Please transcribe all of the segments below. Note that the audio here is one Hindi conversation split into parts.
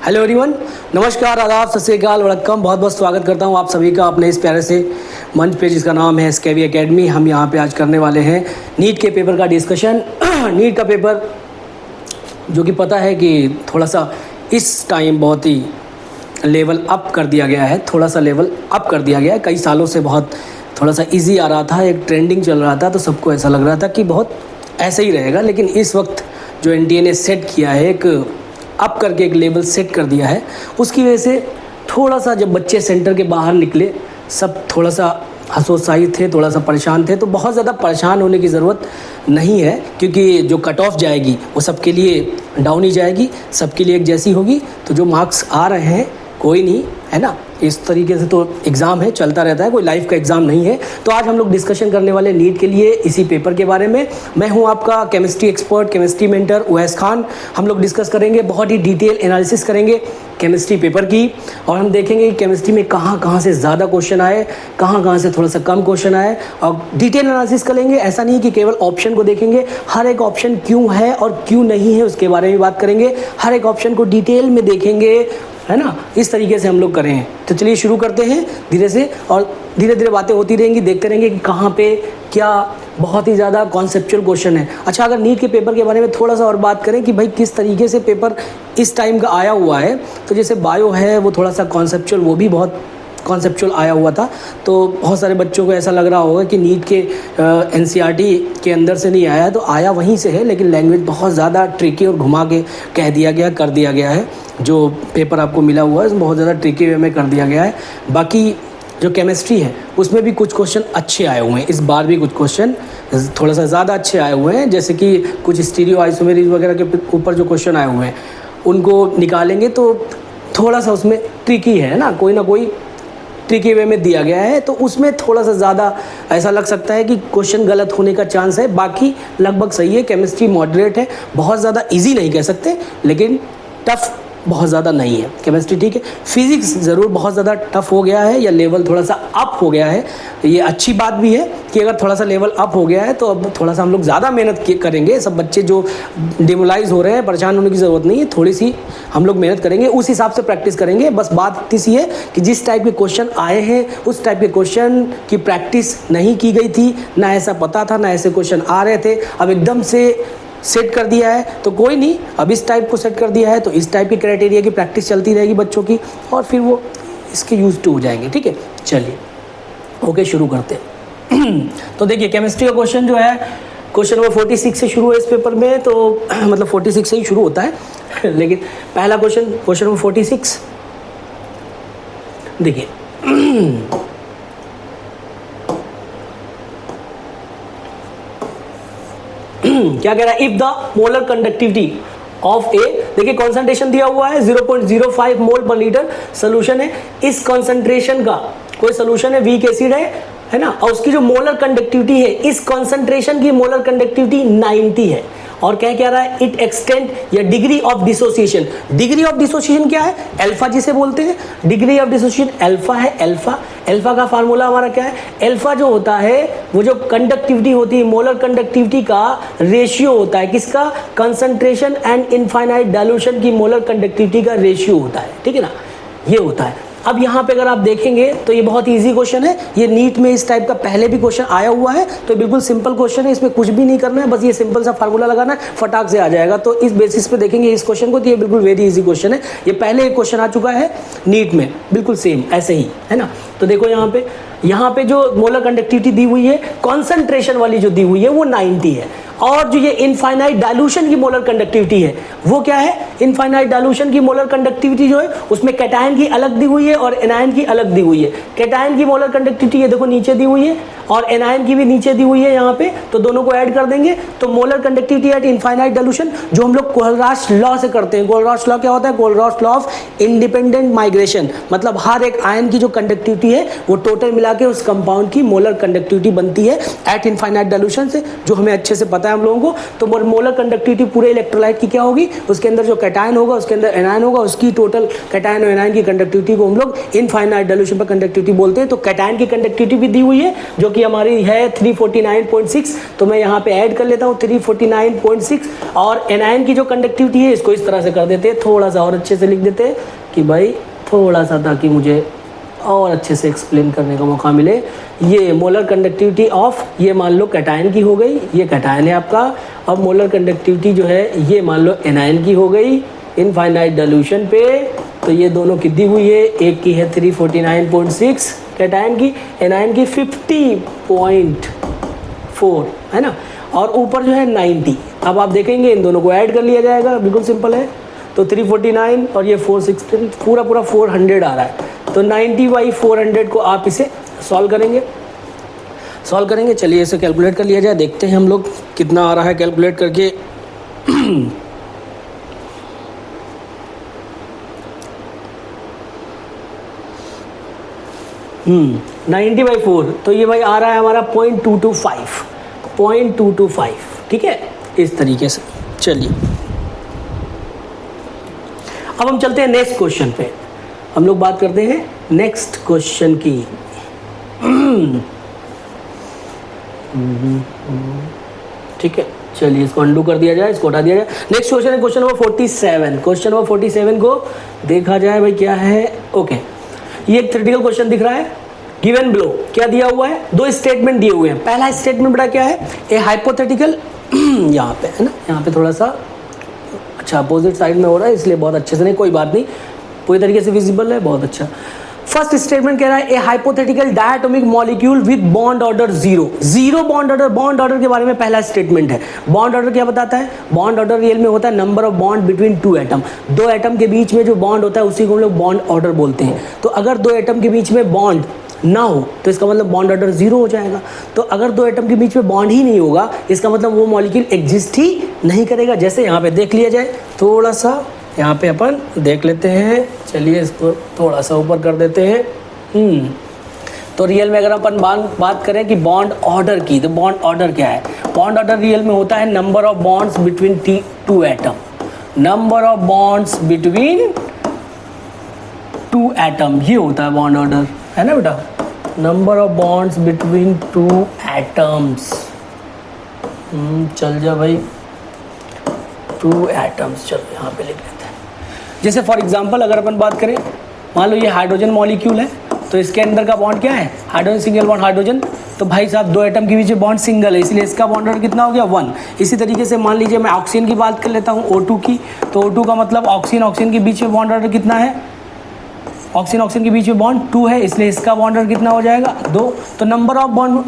हेलो एवरीवन, नमस्कार, आदाब, सत श्री अकाल, वड़क्कम। बहुत बहुत स्वागत करता हूं आप सभी का अपने इस प्यारे से मंच पे जिसका नाम है एसकेवी एकेडमी। हम यहां पे आज करने वाले हैं नीट के पेपर का डिस्कशन। नीट का पेपर जो कि पता है कि थोड़ा सा इस टाइम बहुत ही लेवल अप कर दिया गया है, थोड़ा सा लेवल अप कर दिया गया है। कई सालों से बहुत थोड़ा सा ईजी आ रहा था, एक ट्रेंडिंग चल रहा था, तो सबको ऐसा लग रहा था कि बहुत ऐसे ही रहेगा। लेकिन इस वक्त जो एनटीए ने सेट किया है, एक अप करके एक लेवल सेट कर दिया है, उसकी वजह से थोड़ा सा जब बच्चे सेंटर के बाहर निकले सब थोड़ा सा हतोत्साहित थे, थोड़ा सा परेशान थे। तो बहुत ज़्यादा परेशान होने की ज़रूरत नहीं है, क्योंकि जो कट ऑफ जाएगी वो सबके लिए डाउन ही जाएगी, सबके लिए एक जैसी होगी। तो जो मार्क्स आ रहे हैं कोई नहीं, है ना, इस तरीके से तो एग्ज़ाम है, चलता रहता है, कोई लाइफ का एग्ज़ाम नहीं है। तो आज हम लोग डिस्कशन करने वाले नीट के लिए इसी पेपर के बारे में। मैं हूं आपका chemistry expert, chemistry mentor Uwais Khan. हम लोग डिस्कस करेंगे, बहुत ही डिटेल एनालिसिस करेंगे केमिस्ट्री पेपर की, और हम देखेंगे कि केमिस्ट्री में कहाँ कहाँ से ज़्यादा क्वेश्चन आए, कहाँ कहाँ से थोड़ा सा कम क्वेश्चन आए, और डिटेल एनालिसिस करेंगे। ऐसा नहीं कि केवल ऑप्शन को देखेंगे, हर एक ऑप्शन क्यों है और क्यों नहीं है उसके बारे में बात करेंगे, हर एक ऑप्शन को डिटेल में देखेंगे, है ना। इस तरीके से हम लोग करें। तो चलिए शुरू करते हैं धीरे से, और धीरे धीरे बातें होती रहेंगी, देखते रहेंगे कि कहाँ पे क्या बहुत ही ज़्यादा कॉन्सेप्चुअल क्वेश्चन है। अच्छा, अगर नीट के पेपर के बारे में थोड़ा सा और बात करें कि भाई किस तरीके से पेपर इस टाइम का आया हुआ है, तो जैसे बायो है वो थोड़ा सा कॉन्सेप्चुअल, वो भी बहुत कॉन्सेप्चुअल आया हुआ था। तो बहुत सारे बच्चों को ऐसा लग रहा होगा कि नीट के एनसीईआरटी के अंदर से नहीं आया, तो आया वहीं से है, लेकिन लैंग्वेज बहुत ज़्यादा ट्रिकी और घुमा के कह दिया गया, कर दिया गया है। जो पेपर आपको मिला हुआ है उसमें बहुत ज़्यादा ट्रिकी वे में कर दिया गया है। बाकी जो केमिस्ट्री है उसमें भी कुछ क्वेश्चन अच्छे आए हुए हैं, इस बार भी कुछ क्वेश्चन थोड़ा सा ज़्यादा अच्छे आए हुए हैं। जैसे कि कुछ स्टीरियो आइसोमेरिज वगैरह के ऊपर जो क्वेश्चन आए हुए हैं उनको निकालेंगे तो थोड़ा सा उसमें ट्रिकी है ना, कोई ट्रिकी वे में दिया गया है, तो उसमें थोड़ा सा ज़्यादा ऐसा लग सकता है कि क्वेश्चन गलत होने का चांस है। बाकी लगभग सही है, केमिस्ट्री मॉडरेट है, बहुत ज़्यादा इजी नहीं कह सकते, लेकिन टफ बहुत ज़्यादा नहीं है केमिस्ट्री, ठीक है। फिजिक्स ज़रूर बहुत ज़्यादा टफ हो गया है, या लेवल थोड़ा सा अप हो गया है। ये अच्छी बात भी है कि अगर थोड़ा सा लेवल अप हो गया है तो अब थोड़ा सा हम लोग ज़्यादा मेहनत करेंगे। सब बच्चे जो डिमोलाइज हो रहे हैं, परेशान होने की ज़रूरत नहीं है, थोड़ी सी हम लोग मेहनत करेंगे, उस हिसाब से प्रैक्टिस करेंगे। बस बात इतनी सी है कि जिस टाइप के क्वेश्चन आए हैं उस टाइप के क्वेश्चन की प्रैक्टिस नहीं की गई थी, ना ऐसा पता था, ना ऐसे क्वेश्चन आ रहे थे। अब एकदम से सेट कर दिया है तो कोई नहीं, अब इस टाइप को सेट कर दिया है तो इस टाइप की क्राइटेरिया की प्रैक्टिस चलती रहेगी बच्चों की, और फिर वो इसके यूज टू हो जाएंगे, ठीक है। चलिए ओके, शुरू करते हैं। तो देखिए केमिस्ट्री का क्वेश्चन जो है, क्वेश्चन नंबर 46 से शुरू है इस पेपर में, तो मतलब 46 से ही शुरू होता है। लेकिन पहला क्वेश्चन नंबर 46 देखिए। क्या कह रहा है, if the molar conductivity of a, देखिए कॉन्सेंट्रेशन दिया हुआ है 0.05 मोल पर लीटर, सोल्यूशन है। इस कॉन्सेंट्रेशन का कोई सोल्यूशन है, वीक एसिड है ना, और उसकी जो मोलर कंडक्टिविटी है, इस कॉन्सेंट्रेशन की मोलर कंडक्टिविटी 90 है। और क्या रहा है, इट एक्सटेंड या degree of dissociation. Degree of dissociation क्या है, अल्फा जिसे बोलते हैं। डिग्री ऑफ डिसोसिएशन अल्फा है। अल्फा का फार्मूला हमारा क्या है, अल्फा जो होता है वो जो कंडक्टिविटी होती है, मोलर कंडक्टिविटी का रेशियो होता है, किसका, कंसंट्रेशन एंड इनफाइनाइट डाइल्यूशन की मोलर कंडक्टिविटी का रेशियो होता है, ठीक है ना, ये होता है। अब यहाँ पे अगर आप देखेंगे तो ये बहुत इजी क्वेश्चन है, ये नीट में इस टाइप का पहले भी क्वेश्चन आया हुआ है, तो बिल्कुल सिंपल क्वेश्चन है, इसमें कुछ भी नहीं करना है, बस ये सिंपल सा फार्मूला लगाना है, फटाक से आ जाएगा। तो इस बेसिस पे देखेंगे इस क्वेश्चन को, तो ये बिल्कुल वेरी इजी क्वेश्चन है। ये पहले एक क्वेश्चन आ चुका है नीट में, बिल्कुल सेम ऐसे ही, है ना। तो देखो यहाँ पे जो मोलर कंडक्टिविटी दी हुई है, कॉन्सेंट्रेशन वाली जो दी हुई है वो 90 है, और जो ये इनफाइनाइट डाइल्यूशन की मोलर कंडक्टिविटी है वो क्या है, इनफाइनाइट डाइल्यूशन की मोलर कंडक्टिविटी जो है उसमें कैटायन की अलग दी हुई है और एनायन की अलग दी हुई है। कैटायन की मोलर कंडक्टिविटी ये देखो नीचे दी हुई है, और एनायन की भी नीचे दी हुई है यहाँ पे, तो दोनों को ऐड कर देंगे तो molar conductivity eight infinite dilution, जो हम लोग कोलराश लॉ से करते हैं। कोलराश लॉ क्या होता है, कोलराश लॉ ऑफ इंडिपेंडेंट माइग्रेशन, मतलब हर एक आयन की जो कंडक्टिविटी है वो टोटल मिला के उस कंपाउंड की मोलर कंडक्टिविटी बनती है एट इनफाइनाइट डाइल्यूशन से, जो हमें अच्छे से पता पता है हम लोगों को। तो मोलर कंडक्टिविटी पूरे इलेक्ट्रोलाइट की क्या होगी, उसके अंदर जो कैटायन होगा उसके अंदर एनायन होगा, उसकी टोटल कैटायन और एनायन की कंडक्टिविटी को हम लोग इनफाइनाइट डाइल्यूशन पर कंडक्टिविटी बोलते हैं। तो कैटायन की कंडक्टिविटी भी दी हुई है जो कि हमारी है 349.6, तो मैं यहाँ पे ऐड कर लेता हूँ 349.6। और एनायन की जो कंडक्टिविटी है इसको इस तरह से कर देते हैं, थोड़ा सा और अच्छे से लिख देते हैं कि भाई थोड़ा सा, ताकि मुझे और अच्छे से एक्सप्लेन करने का मौका मिले। ये मोलर कंडक्टिविटी ऑफ, ये मान लो कैटायन की हो गई, ये कैटायन है आपका। अब मोलर कंडक्टिविटी जो है ये मान लो एनायन की हो गई इनफाइनाइट डाइल्यूशन पे। तो ये दोनों की दी हुई है, एक की है 349.6 कैटायन की, एनायन की 50.4 है ना, और ऊपर जो है 90। अब आप देखेंगे इन दोनों को ऐड कर लिया जाएगा, बिल्कुल सिंपल है। तो 349 और ये 416 पूरा 400 आ रहा है। तो 90/400 को आप इसे सॉल्व करेंगे। चलिए इसे कैलकुलेट कर लिया जाए, देखते हैं हम लोग कितना आ रहा है कैलकुलेट करके। 90/4, तो ये भाई आ रहा है हमारा 0.225, ठीक है, इस तरीके से। चलिए अब हम चलते हैं नेक्स्ट क्वेश्चन पे, हम लोग बात करते हैं नेक्स्ट क्वेश्चन की। ठीक है, चलिए इसको अंडू कर दिया जाए, इसको हटा दिया जाए। नेक्स्ट क्वेश्चन है क्वेश्चन नंबर 47। क्वेश्चन नंबर 47 को देखा जाए भाई क्या है। ओके, ये एक थ्योरेटिकल क्वेश्चन दिख रहा है, गिवन बिलो क्या दिया हुआ है, दो स्टेटमेंट दिए हुए हैं। पहला स्टेटमेंट बेटा क्या है, ए हाइपोथेटिकल यहाँ पे है ना, यहाँ पे थोड़ा सा अच्छा अपोजिट साइड में हो रहा है इसलिए बहुत अच्छे से नहीं, कोई बात नहीं, पूरी तरीके से विजिबल है, बहुत अच्छा। फर्स्ट स्टेटमेंट कह रहा है ए hypothetical diatomic molecule with bond order 0 bond order. Bond order के बारे में पहला स्टेटमेंट है। बॉन्ड ऑर्डर क्या बताता है, बॉन्ड ऑर्डर रियल में होता है number of bond between two atom. दो एटम के बीच में जो बॉन्ड होता है उसी को हम लोग बॉन्ड ऑर्डर बोलते हैं। तो अगर दो एटम के बीच में बॉन्ड ना हो तो इसका मतलब बॉन्ड ऑर्डर 0 हो जाएगा। तो अगर दो एटम के बीच में बॉन्ड ही नहीं होगा इसका मतलब वो मॉलिक्यूल एग्जिस्ट ही नहीं करेगा। जैसे यहाँ पे देख लिया जाए, थोड़ा सा यहाँ पे अपन देख लेते हैं, चलिए इसको थोड़ा सा ऊपर कर देते हैं। तो रियल में अगर अपन बात करें कि बॉन्ड ऑर्डर की, तो बॉन्ड ऑर्डर क्या है, बॉन्ड ऑर्डर रियल में होता है number of bonds between two atom. Number of bonds between two atom, ये होता है बॉन्ड ऑर्डर, है ना बेटा, number of bonds between two atoms. चल जा भाई, टू एटम्स, चलो यहाँ पे लिख लेते हैं। जैसे फॉर एग्जांपल अगर अपन बात करें, मान लो ये हाइड्रोजन मॉलिक्यूल है, तो इसके अंदर का बॉन्ड क्या है, हाइड्रोजन, सिंगल बॉन्ड हाइड्रोजन। तो भाई साहब दो एटम के बीच में बॉन्ड सिंगल है, इसलिए इसका बॉन्ड ऑर्डर कितना हो गया, 1। इसी तरीके से मान लीजिए मैं ऑक्सीजन की बात कर लेता हूँ, O2 की। तो O2 का मतलब ऑक्सीजन के बीच में बॉन्ड ऑर्डर कितना है, ऑक्सीजन के बीच में बॉन्ड 2 है, इसलिए इसका बॉन्ड ऑर्डर कितना हो जाएगा, 2। तो number of bond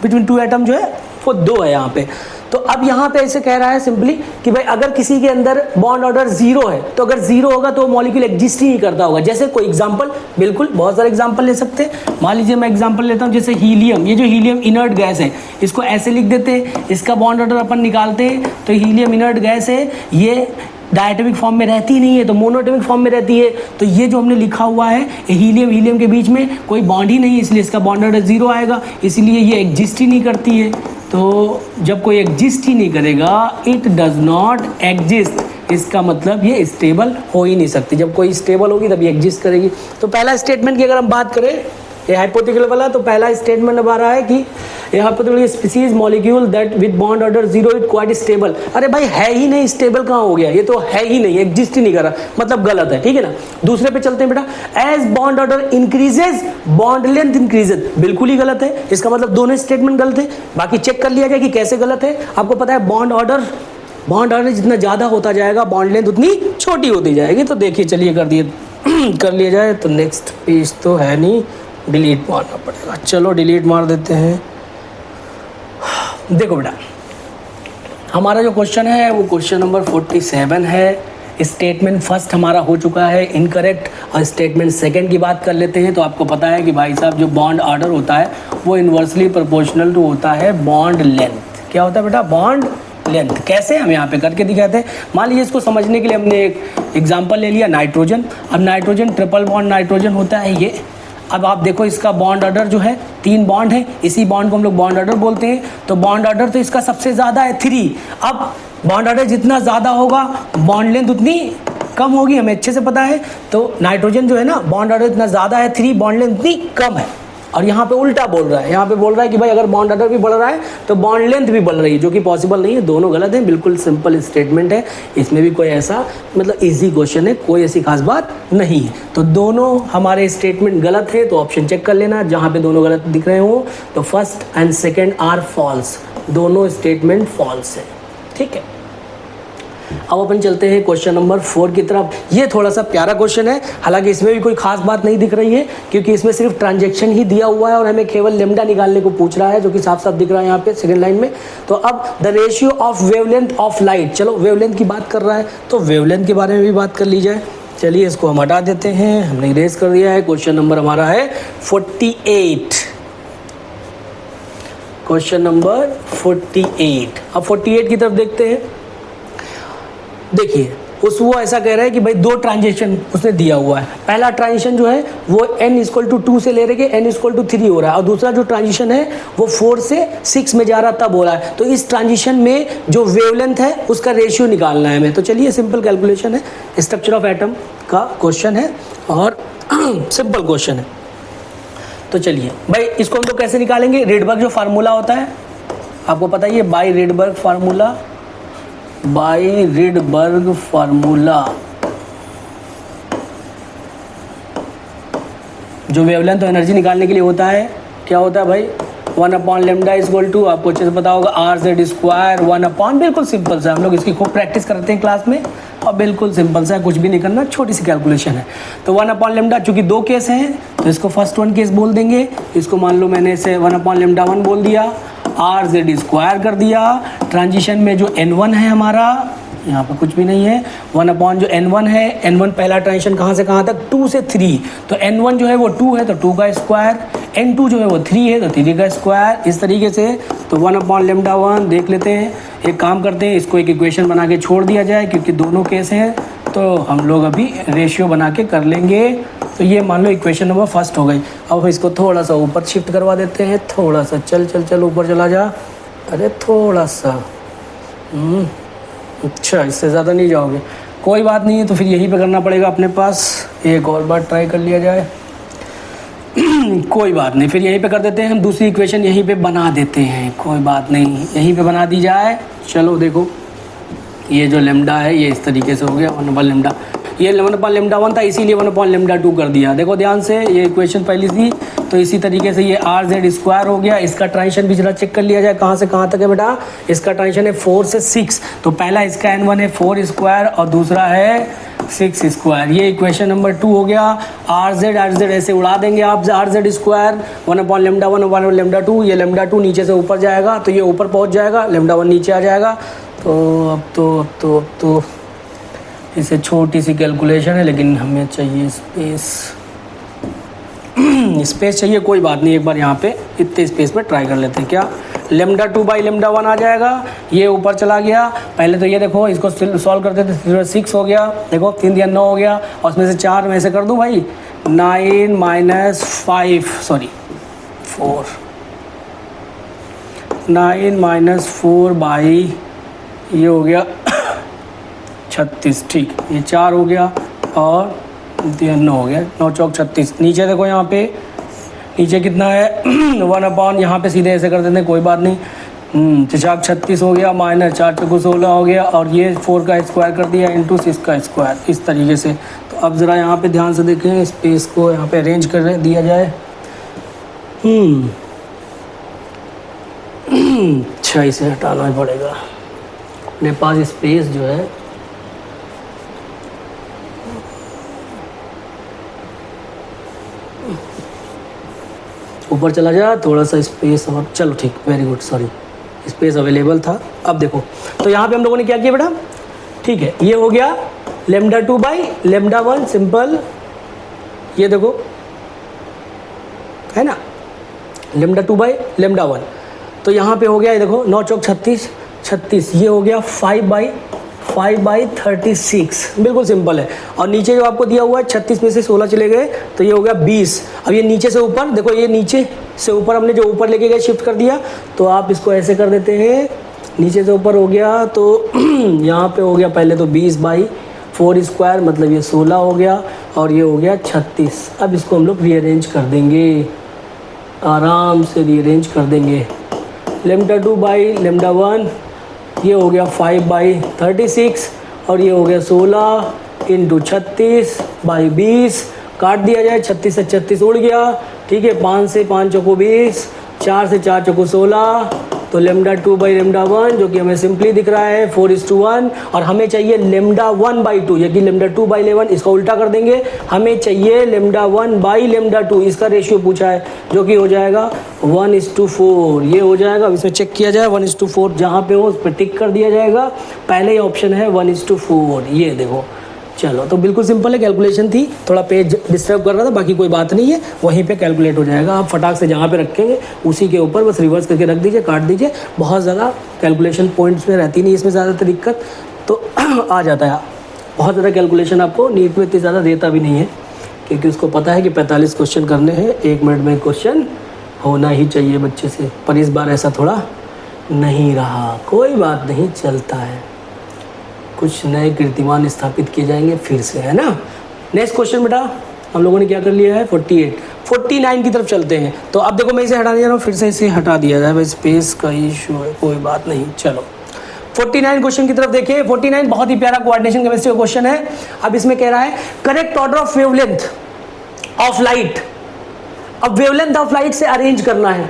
between two atom जो है वो 2 है यहाँ पे। तो अब यहाँ पे ऐसे कह रहा है सिंपली कि भाई अगर किसी के अंदर बॉन्ड ऑर्डर 0 है, तो अगर 0 होगा तो मॉलिक्यूल एग्जिस्ट ही नहीं करता होगा। जैसे कोई एग्जांपल, बिल्कुल बहुत सारे एग्जांपल ले सकते हैं। मान लीजिए मैं एग्जांपल लेता हूँ, जैसे हीलियम, ये जो हीलियम इनर्ट गैस है, इसको ऐसे लिख देते हैं, इसका बॉन्ड ऑर्डर अपन निकालते हैं, तो हीलियम इनर्ट गैस है, ये डायटोमिक फॉर्म में रहती नहीं है, तो मोनोएटॉमिक फॉर्म में रहती है। तो ये जो हमने लिखा हुआ है हीलियम के बीच में कोई बॉन्ड ही नहीं है, इसलिए इसका बॉन्ड ऑर्डर 0 आएगा, इसलिए ये एग्जिस्ट ही नहीं करती है। तो जब कोई एग्जिस्ट ही नहीं करेगा, इट डज नॉट एग्जिस्ट, इसका मतलब ये स्टेबल हो ही नहीं सकती। जब कोई स्टेबल होगी तभी एग्जिस्ट करेगी। तो पहला स्टेटमेंट की अगर हम बात करें ये हाइपोथेटिकल वाला, तो पहला स्टेटमेंट अब आ रहा है कि ये hypothetical species molecule that with bond order 0 is quite stable. अरे भाई है ही नहीं, स्टेबल कहाँ हो गया, ये तो है ही नहीं, एग्जिस्ट ही नहीं कर रहा, मतलब गलत है, ठीक है ना। दूसरे पे चलते हैं बेटा, as bond order increases bond length increases, बिल्कुल ही गलत है, इसका मतलब दोनों स्टेटमेंट गलत है। बाकी चेक कर लिया जाए कि कैसे गलत है। आपको पता है बॉन्ड ऑर्डर जितना ज़्यादा होता जाएगा बॉन्ड लेंथ उतनी छोटी होती जाएगी। तो देखिए चलिए कर लिया जाए। तो नेक्स्ट पेज तो है नहीं, डिलीट मारना पड़ेगा, चलो डिलीट मार देते हैं। देखो बेटा हमारा जो क्वेश्चन है वो क्वेश्चन नंबर 47 है। स्टेटमेंट फर्स्ट हमारा हो चुका है इनकरेक्ट, और स्टेटमेंट सेकंड की बात कर लेते हैं। तो आपको पता है कि भाई साहब जो बॉन्ड ऑर्डर होता है वो इन्वर्सली प्रोपोर्शनल टू होता है बॉन्ड लेंथ। क्या होता है बेटा, बॉन्ड लेंथ। कैसे, हम यहाँ पे करके दिखाते हैं। मान लीजिए इसको समझने के लिए हमने एक एग्जांपल ले लिया नाइट्रोजन। अब नाइट्रोजन ट्रिपल बॉन्ड नाइट्रोजन होता है ये, अब आप देखो इसका बॉन्ड ऑर्डर जो है 3 बॉन्ड है, इसी बॉन्ड को हम लोग बॉन्ड ऑर्डर बोलते हैं। तो बॉन्ड ऑर्डर तो इसका सबसे ज़्यादा है 3। अब बॉन्ड ऑर्डर जितना ज़्यादा होगा बॉन्ड लेंथ उतनी कम होगी, हमें अच्छे से पता है। तो नाइट्रोजन जो है ना, बॉन्ड ऑर्डर इतना ज़्यादा है 3, बॉन्ड लेंथ उतनी कम है। और यहाँ पे उल्टा बोल रहा है, यहाँ पे बोल रहा है कि भाई अगर बॉन्ड ऑर्डर भी बढ़ रहा है तो बॉन्ड लेंथ भी बढ़ रही है, जो कि पॉसिबल नहीं है। दोनों गलत है, बिल्कुल सिंपल स्टेटमेंट है। इसमें भी कोई ऐसा मतलब इजी क्वेश्चन है, कोई ऐसी खास बात नहीं है। तो दोनों हमारे स्टेटमेंट गलत है, तो ऑप्शन चेक कर लेना जहाँ पे दोनों गलत दिख रहे हो। तो first and second are false, दोनों स्टेटमेंट फॉल्स है। ठीक है, अब अपन चलते हैं क्वेश्चन नंबर 4 की तरफ। ये थोड़ा सा प्यारा क्वेश्चन है, हालांकि इसमें भी कोई खास बात नहीं दिख रही है, क्योंकि इसमें सिर्फ ट्रांजैक्शन ही दिया हुआ है और हमें केवल लेमडा निकालने को पूछ रहा है, जो कि साफ साफ दिख रहा है यहाँ पे सेकंड लाइन में। तो अब the ratio of wavelength of light, चलो वेवलेंथ की बात कर रहा है तो वेवलेंथ के बारे में भी बात कर ली जाए। चलिए इसको हम हटा देते हैं, हमने इरेज कर दिया है। क्वेश्चन नंबर हमारा है 48, क्वेश्चन नंबर 48। अब 48 की तरफ देखते हैं। देखिए वो ऐसा कह रहा है कि भाई 2 ट्रांजिशन उसने दिया हुआ है। पहला ट्रांजिशन जो है वो n=2 से ले रहे के n=3 हो रहा है, और दूसरा जो ट्रांजिशन है वो 4 से 6 में जा रहा तब हो रहा है। तो इस ट्रांजिशन में जो वेवलेंथ है उसका रेशियो निकालना है हमें। तो चलिए सिंपल कैलकुलेशन है, स्ट्रक्चर ऑफ एटम का क्वेश्चन है और सिंपल क्वेश्चन है। तो चलिए भाई इसको हम तो कैसे निकालेंगे, रेडबर्ग जो फार्मूला होता है आपको पता ही है, बाई रेडबर्ग फार्मूला जो वेवलेंथ और एनर्जी निकालने के लिए होता है, क्या होता है भाई 1/λ आपको अच्छे से पता होगा RZ², 1/, बिल्कुल सिंपल सा, हम लोग इसकी खूब प्रैक्टिस करते हैं क्लास में और बिल्कुल सिंपल सा, कुछ भी नहीं करना, छोटी सी कैलकुलेशन है। तो 1/λ, चूंकि 2 केस हैं तो इसको फर्स्ट 1 केस बोल देंगे, इसको मान लो मैंने इसे 1/λ1 बोल दिया, RZ² कर दिया। ट्रांजिशन में जो N1 है हमारा, यहाँ पर कुछ भी नहीं है, 1/ जो N1 है, N1 पहला ट्रांजिशन कहाँ से कहाँ तक, 2 से 3, तो N1 जो है वो 2 है तो 2 का स्क्वायर, N2 जो है वो 3 है तो 3 का स्क्वायर, इस तरीके से। तो 1/λ1 देख लेते हैं, एक काम करते हैं, इसको एक इक्वेशन बना के छोड़ दिया जाए, क्योंकि दोनों केस हैं तो हम लोग अभी रेशियो बना के कर लेंगे। तो ये मान लो इक्वेशन नंबर फर्स्ट हो गई। अब इसको थोड़ा सा ऊपर शिफ्ट करवा देते हैं, थोड़ा सा चल ऊपर चला जा, अरे थोड़ा सा, अच्छा इससे ज़्यादा नहीं जाओगे, कोई बात नहीं है, तो फिर यहीं पे करना पड़ेगा अपने पास। एक और बार ट्राई कर लिया जाए कोई बात नहीं, फिर यहीं पे कर देते हैं हम, दूसरी इक्वेशन यहीं पे बना देते हैं, कोई बात नहीं, यहीं पे बना दी जाए। चलो देखो ये जो लेमडा है ये इस तरीके से हो गया 1/λ, ये 1/λ1 था इसीलिए 1/λ2 कर दिया। देखो ध्यान से, ये इक्वेशन पहली थी, तो इसी तरीके से ये RZ² हो गया। इसका ट्रांजिशन भी जरा चेक कर लिया जाए, कहाँ से कहाँ तक है बेटा। इसका ट्रांजिशन है 4 से 6, तो पहला इसका N1 है 4² और दूसरा है 6²। ये इक्वेशन नंबर 2 हो गया। RZ ऐसे उड़ा देंगे आप, RZ², 1/λ1 1/λ2, ये λ2 नीचे से ऊपर जाएगा तो ये ऊपर पहुँच जाएगा, λ1 नीचे आ जाएगा। तो अब तो इसे छोटी सी कैलकुलेशन है, लेकिन हमें चाहिए स्पेस चाहिए, कोई बात नहीं, एक बार यहाँ पे इतने स्पेस में ट्राई कर लेते हैं। क्या λ2/λ1 आ जाएगा, ये ऊपर चला गया। पहले तो ये देखो, इसको सॉल्व करते थे, 6 हो गया, देखो 3 दिया 9 हो गया, और उसमें से 4 में से कर दूँ भाई, 9 - 4 बाई ये हो गया 36, ठीक, ये 4 हो गया और 9 हो गया, 9 चौक 36। नीचे देखो यहाँ पे नीचे कितना है 1/, यहाँ पे सीधे ऐसे कर देते हैं, कोई बात नहीं, 4 36 हो गया, -4 चौको 16 हो गया, और ये 4 का स्क्वायर कर दिया इंटू 6 का स्क्वायर, इस तरीके से। तो अब ज़रा यहाँ पे ध्यान से देखें, स्पेस को यहाँ पे अरेंज कर दिया जाए। अच्छा इसे हटाना ही पड़ेगा, अपने पास स्पेस जो है ऊपर चला जाए, थोड़ा सा स्पेस, और चलो ठीक, very good, sorry space available था। अब देखो, तो यहाँ पे हम लोगों ने क्या किया बेटा, ठीक है, ये हो गया λ2/λ1 सिंपल, ये देखो है ना, λ2/λ1। तो यहाँ पे हो गया, ये देखो 9 चौक 36, ये हो गया 5/4, 5/36, बिल्कुल सिंपल है। और नीचे जो आपको दिया हुआ है 36 में से 16 चले गए तो ये हो गया 20। अब ये नीचे से ऊपर देखो, ये नीचे से ऊपर हमने जो ऊपर लेके गए शिफ्ट कर दिया, तो आप इसको ऐसे कर देते हैं, नीचे से ऊपर हो गया तो यहाँ पे हो गया पहले तो 20/4² मतलब ये 16 हो गया और ये हो गया 36। अब इसको हम लोग रीअरेंज कर देंगे, आराम से रीअरेंज कर देंगे। λ2/λ1 ये हो गया 5/36 और ये हो गया 16 × 36/20। काट दिया जाए, 36 से 36 उड़ गया, ठीक है। 5 से 5 चौको 20, 4 से 4 चौको 16, तो λ2/λ1 जो कि हमें सिंपली दिख रहा है 4:1 और हमें चाहिए λ1/2, ये कि λ2/λ1 इसका उल्टा कर देंगे, हमें चाहिए λ1/λ2, इसका रेशियो पूछा है जो कि हो जाएगा 1:4। ये हो जाएगा, अब इसमें चेक किया जाए 1:4 जहाँ पे हो उस पर टिक कर दिया जाएगा। पहले ही ऑप्शन है 1:4, ये देखो। चलो तो बिल्कुल सिंपल है, कैलकुलेशन थी, थोड़ा पेज डिस्टर्ब कर रहा था, बाकी कोई बात नहीं है, वहीं पे कैलकुलेट हो जाएगा। आप फटाक से जहाँ पे रखेंगे उसी के ऊपर बस रिवर्स करके रख दीजिए, काट दीजिए। बहुत ज़्यादा कैलकुलेशन पॉइंट्स में रहती नहीं, इसमें ज़्यादातर दिक्कत तो आ जाता है। बहुत ज़्यादा कैलकुलेशन आपको नीट में इतनी ज़्यादा देता भी नहीं है, क्योंकि उसको पता है कि 45 क्वेश्चन करने हैं, 1 मिनट में क्वेश्चन होना ही चाहिए बच्चे से। पर इस बार ऐसा थोड़ा नहीं रहा, कोई बात नहीं, चलता है। कुछ नए कीर्तिमान स्थापित किए जाएंगे फिर से, है ना। नेक्स्ट क्वेश्चन बेटा हम लोगों ने क्या कर लिया है, 48, 49 की तरफ चलते हैं। तो अब देखो मैं इसे हटा दिया रहा हूँ, फिर से इसे हटा दिया जाए, स्पेस का इशू है, कोई बात नहीं। चलो 49 क्वेश्चन की तरफ देखिए। 49 बहुत ही प्यारा कोऑर्डिनेशन केमिस्ट्री का क्वेश्चन है। अब इसमें कह रहा है correct order of wavelength of light. अब वेवलेंथ ऑफ लाइट से अरेंज करना है।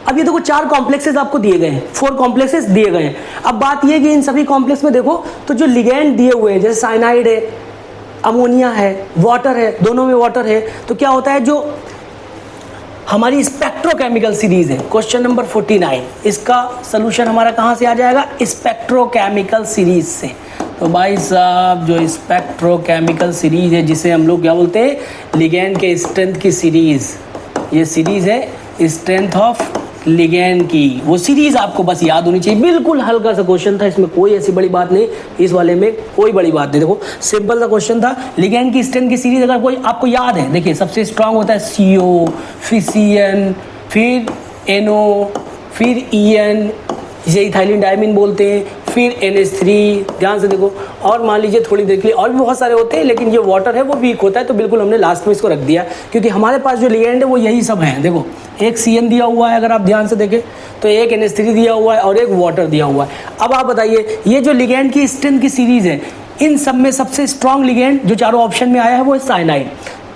अब ये देखो 4 कॉम्प्लेक्सेस आपको दिए गए हैं, 4 कॉम्प्लेक्सेस दिए गए हैं। अब बात ये कि इन सभी कॉम्प्लेक्स में देखो तो जो लिगेंड दिए हुए हैं, जैसे साइनाइड है, अमोनिया है, वाटर है, दोनों में वाटर है, तो क्या होता है जो हमारी स्पेक्ट्रोकेमिकल सीरीज है, क्वेश्चन नंबर 49, इसका सोल्यूशन हमारा कहाँ से आ जाएगा, स्पेक्ट्रोकेमिकल सीरीज से। तो भाई साहब जो स्पेक्ट्रोकेमिकल सीरीज है, जिसे हम लोग क्या बोलते हैं, लिगेंड के स्ट्रेंथ की सीरीज, ये सीरीज है स्ट्रेंथ ऑफ लिगेंड की, वो सीरीज आपको बस याद होनी चाहिए। बिल्कुल हल्का सा क्वेश्चन था, इसमें कोई ऐसी बड़ी बात नहीं, इस वाले में कोई बड़ी बात नहीं। देखो सिंपल सा क्वेश्चन था, लिगेंड की स्ट्रेंथ की सीरीज अगर कोई आपको याद है, देखिए सबसे स्ट्रांग होता है CO, फिर CN, फिर NO, फिर EN, जिसे इथाइलिन डायमीन बोलते हैं, फिर NH3, ध्यान से देखो। और मान लीजिए थोड़ी देर के लिए और भी बहुत सारे होते हैं, लेकिन ये वाटर है वो वीक होता है, तो बिल्कुल हमने लास्ट में इसको रख दिया, क्योंकि हमारे पास जो लिगेंड है वो यही सब हैं। देखो एक CN दिया हुआ है, अगर आप ध्यान से देखें तो एक NH3 दिया हुआ है और एक वाटर दिया हुआ है। अब आप बताइए ये जो लिगेंड की स्ट्रेंथ की सीरीज है, इन सब में सबसे स्ट्रॉन्ग लिगेंड जो चारों ऑप्शन में आया है वो है साइनाइड।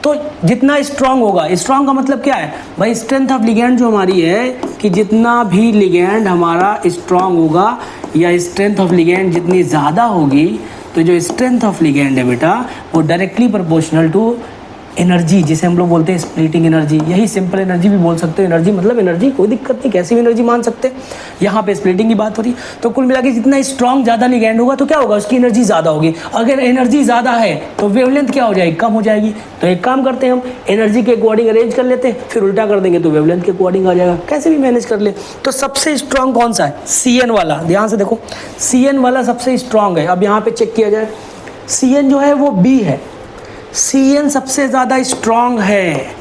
तो जितना स्ट्रांग होगा, स्ट्रांग का मतलब क्या है भाई, स्ट्रेंथ ऑफ लिगेंड जो हमारी है कि जितना भी लिगेंड हमारा स्ट्रांग होगा या स्ट्रेंथ ऑफ लिगेंड जितनी ज़्यादा होगी, तो जो स्ट्रेंथ ऑफ लिगेंड है बेटा वो डायरेक्टली प्रोपोर्शनल टू एनर्जी, जिसे हम लोग बोलते हैं स्प्लिटिंग एनर्जी। यही सिंपल एनर्जी भी बोल सकते हो, एनर्जी मतलब एनर्जी, कोई दिक्कत नहीं, कैसी भी एनर्जी मान सकते हैं। यहाँ पे स्प्लिटिंग की बात हो रही, तो कुल मिला के जितना स्ट्रॉन्ग ज़्यादा लिगेंड होगा तो क्या होगा, उसकी एनर्जी ज़्यादा होगी। अगर एनर्जी ज़्यादा है तो वेवलेंथ क्या हो जाएगी, कम हो जाएगी। तो एक काम करते हैं हम एनर्जी के अकॉर्डिंग अरेंज कर लेते हैं, फिर उल्टा कर देंगे तो वेवलेंथ के अकॉर्डिंग आ जाएगा, कैसे भी मैनेज कर ले। तो सबसे स्ट्रॉन्ग कौन सा है, CN वाला, ध्यान से देखो CN वाला सबसे स्ट्रॉन्ग है। अब यहाँ पे चेक किया जाए, CN जो है वो B है, CN सबसे ज़्यादा स्ट्रॉन्ग है।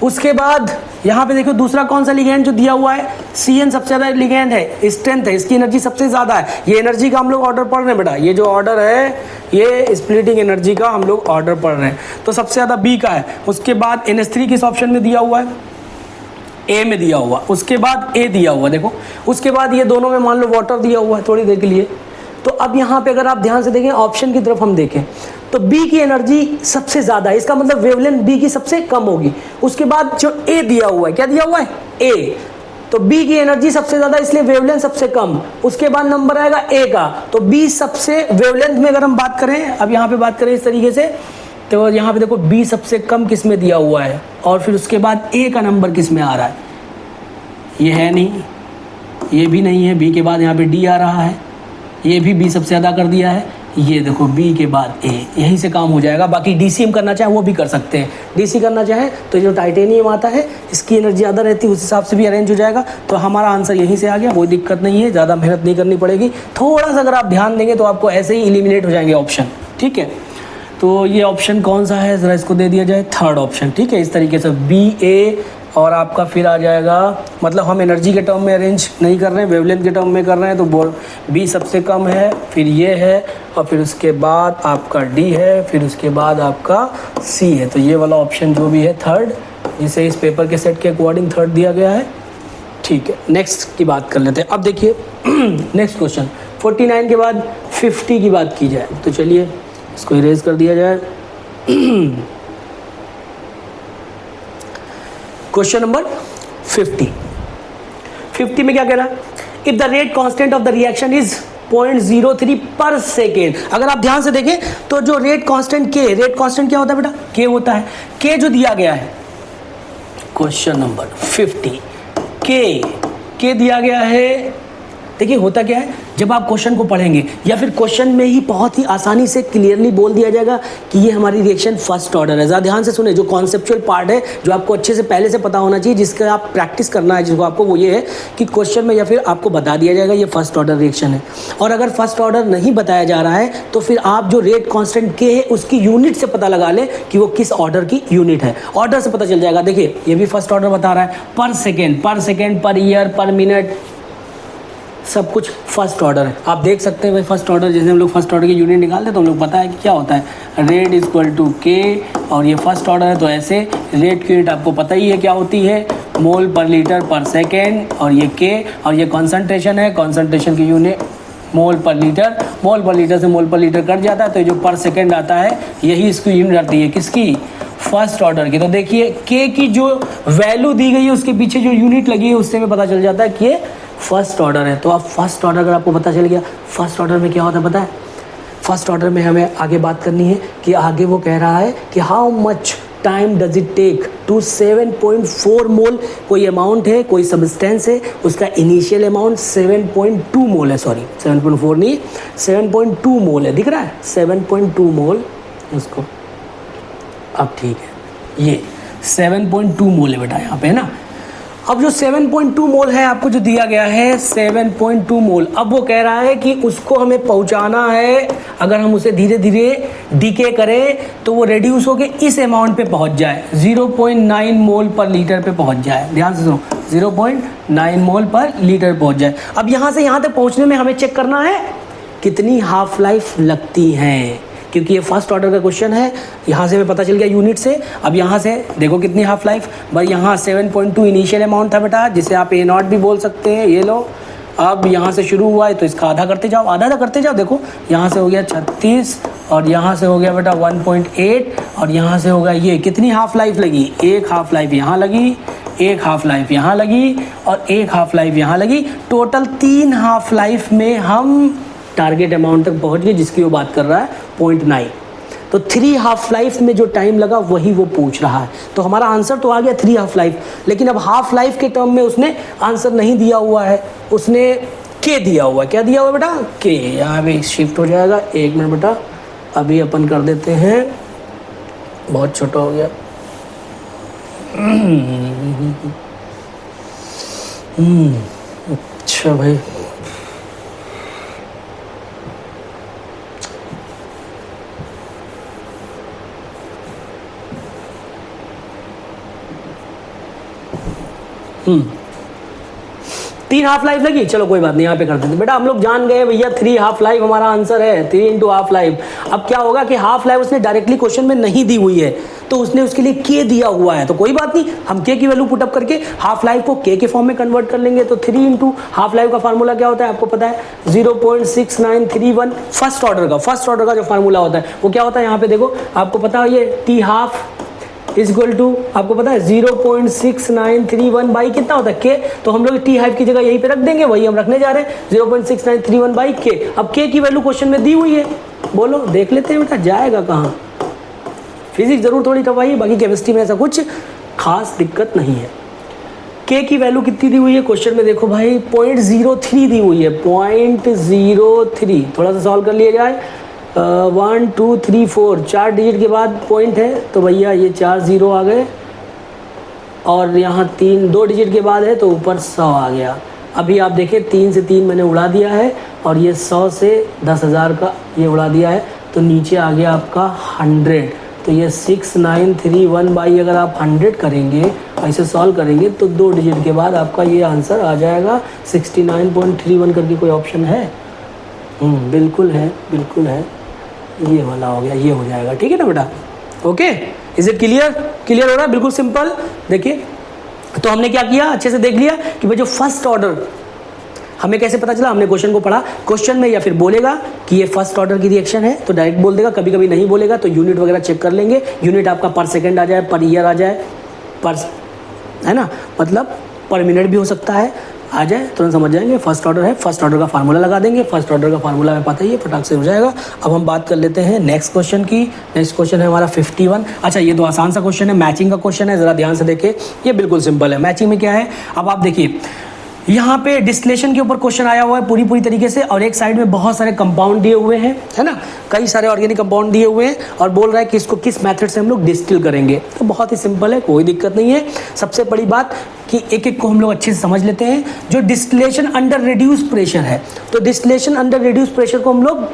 उसके बाद यहाँ पे देखो दूसरा कौन सा लिगेंड जो दिया हुआ है, CN सबसे ज़्यादा लिगेंड है, स्ट्रेंथ है, इसकी एनर्जी सबसे ज़्यादा है। ये एनर्जी का हम लोग ऑर्डर पढ़ रहे हैं बेटा, ये जो ऑर्डर है ये स्प्लिटिंग एनर्जी का हम लोग ऑर्डर पढ़ रहे हैं। तो सबसे ज़्यादा B का है। उसके बाद NH3 किस ऑप्शन में दिया हुआ है, A में दिया हुआ, उसके बाद A दिया हुआ, देखो उसके बाद ये दोनों में मान लो वाटर दिया हुआ है थोड़ी देर के लिए। तो अब यहाँ पे अगर आप ध्यान से देखें ऑप्शन की तरफ हम देखें तो B की एनर्जी सबसे ज़्यादा है, इसका मतलब वेवलेंथ B की सबसे कम होगी। उसके बाद जो A दिया हुआ है, क्या दिया हुआ है A, तो B की एनर्जी सबसे ज़्यादा इसलिए वेवलेंथ सबसे कम। उसके बाद नंबर आएगा A का, तो B सबसे वेवलेंथ में अगर हम बात करें, अब यहाँ पे बात करें इस तरीके से, तो यहाँ पे देखो B सबसे कम किस में दिया हुआ है, और फिर उसके बाद A का नंबर किस में आ रहा है, ये है नहीं, ये भी नहीं है, B के बाद यहाँ पे D आ रहा है, ये भी B सबसे ज़्यादा कर दिया है, ये देखो बी के बाद ए, यहीं से काम हो जाएगा। बाकी डीसीएम करना चाहे वो भी कर सकते हैं, डीसी करना चाहे तो जो टाइटेनियम आता है इसकी एनर्जी ज़्यादा रहती है, उस हिसाब से भी अरेंज हो जाएगा। तो हमारा आंसर यहीं से आ गया, कोई दिक्कत नहीं है, ज़्यादा मेहनत नहीं करनी पड़ेगी। थोड़ा सा अगर आप ध्यान देंगे तो आपको ऐसे ही एलिमिनेट हो जाएंगे ऑप्शन, ठीक है। तो ये ऑप्शन कौन सा है, ज़रा इसको दे दिया जाए, थर्ड ऑप्शन, ठीक है। इस तरीके से बी ए और आपका फिर आ जाएगा, मतलब हम एनर्जी के टर्म में अरेंज नहीं कर रहे हैं, वेवलेंथ के टर्म में कर रहे हैं, तो बी सबसे कम है, फिर ये है, और फिर उसके बाद आपका डी है, फिर उसके बाद आपका सी है। तो ये वाला ऑप्शन जो भी है थर्ड, जिसे इस पेपर के सेट के अकॉर्डिंग थर्ड दिया गया है, ठीक है। नेक्स्ट की बात कर लेते हैं। अब देखिए नेक्स्ट क्वेश्चन 49 के बाद 50 की बात की जाए तो चलिए इसको इरेज कर दिया जाए। क्वेश्चन नंबर 50 में क्या कह रहा है, if the rate constant of the reaction is 0.03 पर सेकेंड। अगर आप ध्यान से देखें तो जो रेट कांस्टेंट के, रेट कांस्टेंट क्या होता है बेटा, के होता है। के जो दिया गया है क्वेश्चन नंबर 50, के दिया गया है। देखिए होता क्या है, जब आप क्वेश्चन को पढ़ेंगे या फिर क्वेश्चन में ही बहुत ही आसानी से क्लियरली बोल दिया जाएगा कि ये हमारी रिएक्शन फर्स्ट ऑर्डर है। ज़्यादा ध्यान से सुने, जो कॉन्सेप्चुअल पार्ट है जो आपको अच्छे से पहले से पता होना चाहिए, जिसका आप प्रैक्टिस करना है जिसको आपको, वो ये है कि क्वेश्चन में या फिर आपको बता दिया जाएगा ये फर्स्ट ऑर्डर रिएक्शन है। और अगर फर्स्ट ऑर्डर नहीं बताया जा रहा है तो फिर आप जो रेट कॉन्स्टेंट के है उसकी यूनिट से पता लगा लें कि वो किस ऑर्डर की यूनिट है, ऑर्डर से पता चल जाएगा। देखिए ये भी फर्स्ट ऑर्डर बता रहा है, पर सेकेंड, पर ईयर, पर मिनट, सब कुछ फर्स्ट ऑर्डर है। आप देख सकते हैं भाई फर्स्ट ऑर्डर, जैसे हम लोग फर्स्ट ऑर्डर की यूनिट निकालते हैं तो हम लोग पता है कि क्या होता है, रेट इक्वल टू के, और ये फर्स्ट ऑर्डर है तो ऐसे रेट की यूनिट आपको पता ही है क्या होती है, मोल पर लीटर पर सेकेंड, और ये के, और ये कॉन्सेंट्रेशन है, कॉन्सेंट्रेशन की यूनिट मोल पर लीटर, मोल पर लीटर से मोल पर लीटर कट जाता है तो जो पर सेकेंड आता है यही इसकी यूनिट आती है, किसकी, फर्स्ट ऑर्डर की। तो देखिए के की जो वैल्यू दी गई है उसके पीछे जो यूनिट लगी है उससे भी पता चल जाता है कि ये फर्स्ट ऑर्डर है। तो अब फर्स्ट ऑर्डर अगर आपको पता चल गया, फर्स्ट ऑर्डर में क्या होता है पता है, फर्स्ट ऑर्डर में हमें आगे बात करनी है कि आगे वो कह रहा है कि how much time does it take to 7.4 mole, कोई अमाउंट है, कोई सब्सटेंस है, उसका इनिशियल अमाउंट 7.2 मोल है, सॉरी 7.4 नहीं 7.2 मोल है, दिख रहा है 7.2 मोल उसको। अब ठीक है, ये 7.2 मोल है बेटा यहाँ पे, है ना। अब जो 7.2 मोल है आपको जो दिया गया है 7.2 मोल, अब वो कह रहा है कि उसको हमें पहुंचाना है, अगर हम उसे धीरे धीरे डीके करें तो वो रेड्यूस होकर इस अमाउंट पे पहुंच जाए, 0.9 मोल पर लीटर पे पहुंच जाए। ध्यान से सुनो, 0.9 मोल पर लीटर पहुंच जाए। अब यहाँ से यहाँ तक पहुँचने में हमें चेक करना है कितनी हाफ लाइफ लगती है, क्योंकि ये फर्स्ट ऑर्डर का क्वेश्चन है। यहाँ से हमें पता चल गया यूनिट से। अब यहाँ से देखो कितनी हाफ लाइफ, भाई यहाँ 7.2 इनिशियल अमाउंट था बेटा, जिसे आप A0 भी बोल सकते हैं, ये लो। अब यहाँ से शुरू हुआ है तो इसका आधा करते जाओ, आधा करते जाओ। देखो यहाँ से हो गया 36, और यहाँ से हो गया बेटा 1.8, और यहाँ से होगा ये, कितनी हाफ लाइफ लगी, एक हाफ लाइफ यहाँ लगी, एक हाफ लाइफ यहाँ लगी, और एक हाफ लाइफ यहाँ लगी। टोटल 3 हाफ लाइफ में हम टारगेट अमाउंट तक पहुंच गए, जिसकी वो बात कर रहा है 0.9। तो 3 हाफ लाइफ में जो टाइम लगा वही वो पूछ रहा है। तो हमारा आंसर तो आ गया 3 हाफ लाइफ, लेकिन अब हाफ लाइफ के टर्म में उसने आंसर नहीं दिया हुआ है, उसने के दिया हुआ है। क्या दिया हुआ है बेटा, के। यहाँ पे शिफ्ट हो जाएगा, 1 मिनट बेटा, अभी अपन कर देते हैं, बहुत छोटा हो गया। अच्छा भाई, तीन हाफ लाइफ लगी, चलो कोई बात नहीं, यहाँ पे कर देते बेटा। हम लोग जान गए भैया 3 हाफ लाइफ हमारा आंसर है, 3 इंटू हाफ लाइफ। अब क्या होगा कि हाफ लाइफ उसने डायरेक्टली क्वेश्चन में नहीं दी हुई है, तो उसने उसके लिए के दिया हुआ है, तो कोई बात नहीं, हम के की वैल्यू पुटअप करके हाफ लाइफ को के फॉर्म में कन्वर्ट कर लेंगे। तो 3 इंटू हाफ लाइफ का फार्मूला क्या होता है आपको पता है, 0.6931। फर्स्ट ऑर्डर का जो फार्मूला होता है वो क्या होता है, यहाँ पे देखो आपको पता है, ये T half is equal to, आपको पता है 0.6931 बाई कितना होता है के। तो हम लोग टी हाइफ की जगह यहीं पे रख देंगे, वही हम रखने जा रहे हैं 0.6931 बाई के। अब के की वैल्यू क्वेश्चन में दी हुई है, बोलो देख लेते हैं बेटा जाएगा कहाँ। फिजिक्स जरूर थोड़ी टफ आई, बाकी केमिस्ट्री में ऐसा कुछ खास दिक्कत नहीं है। के की वैल्यू कितनी दी हुई है क्वेश्चन में, देखो भाई 0.03 दी हुई है, 0.03। थोड़ा सा सॉल्व कर लिया जाए, 1 2 3 4 4 डिजिट के बाद पॉइंट है, तो भैया ये 4 0 आ गए, और यहाँ 2 डिजिट के बाद है तो ऊपर 100 आ गया। अभी आप देखिए 3 से 3 मैंने उड़ा दिया है, और ये 100 से 10,000 का ये उड़ा दिया है, तो नीचे आ गया आपका 100। तो ये 6931 बाई अगर आप 100 करेंगे, ऐसे सॉल्व करेंगे, तो 2 डिजिट के बाद आपका ये आंसर आ जाएगा 69.31 करके कोई ऑप्शन है? बिल्कुल है, बिल्कुल है, ये वाला हो गया, ये हो जाएगा। ठीक है ना बेटा? Okay, is it clear? Clear हो रहा है? बिल्कुल सिंपल। देखिए, तो हमने क्या किया, अच्छे से देख लिया कि भाई जो फर्स्ट ऑर्डर, हमें कैसे पता चला? हमने क्वेश्चन को पढ़ा, क्वेश्चन में या फिर बोलेगा कि ये फर्स्ट ऑर्डर की रिएक्शन है तो डायरेक्ट बोल देगा, कभी कभी नहीं बोलेगा तो यूनिट वगैरह चेक कर लेंगे। यूनिट आपका पर सेकंड आ जाए, पर ईयर आ जाए, पर, है ना, मतलब पर मिनट भी हो सकता है, आ जाए तुरंत समझ जाएंगे फर्स्ट ऑर्डर है। फर्स्ट ऑर्डर का फार्मूला लगा देंगे, फर्स्ट ऑर्डर का फार्मूला में पता ही है, फटाक से हो जाएगा। अब हम बात कर लेते हैं नेक्स्ट क्वेश्चन की। नेक्स्ट क्वेश्चन है हमारा 51। अच्छा, ये तो आसान सा क्वेश्चन है, मैचिंग का क्वेश्चन है, ज़रा ध्यान से देखिए, ये बिल्कुल सिंपल है। मैचिंग में क्या है, अब आप देखिए यहाँ पे डिस्टिलेशन के ऊपर क्वेश्चन आया हुआ है पूरी तरीके से, और एक साइड में बहुत सारे कंपाउंड दिए हुए हैं, है ना, कई सारे ऑर्गेनिक कंपाउंड दिए हुए हैं, और बोल रहा है कि इसको किस मेथड से हम लोग डिस्टिल करेंगे। तो बहुत ही सिंपल है, कोई दिक्कत नहीं है। सबसे बड़ी बात कि एक एक को हम लोग अच्छे से समझ लेते हैं। जो डिस्टिलेशन अंडर रिड्यूस प्रेशर है, तो डिस्टिलेशन अंडर रिड्यूस प्रेशर को हम लोग,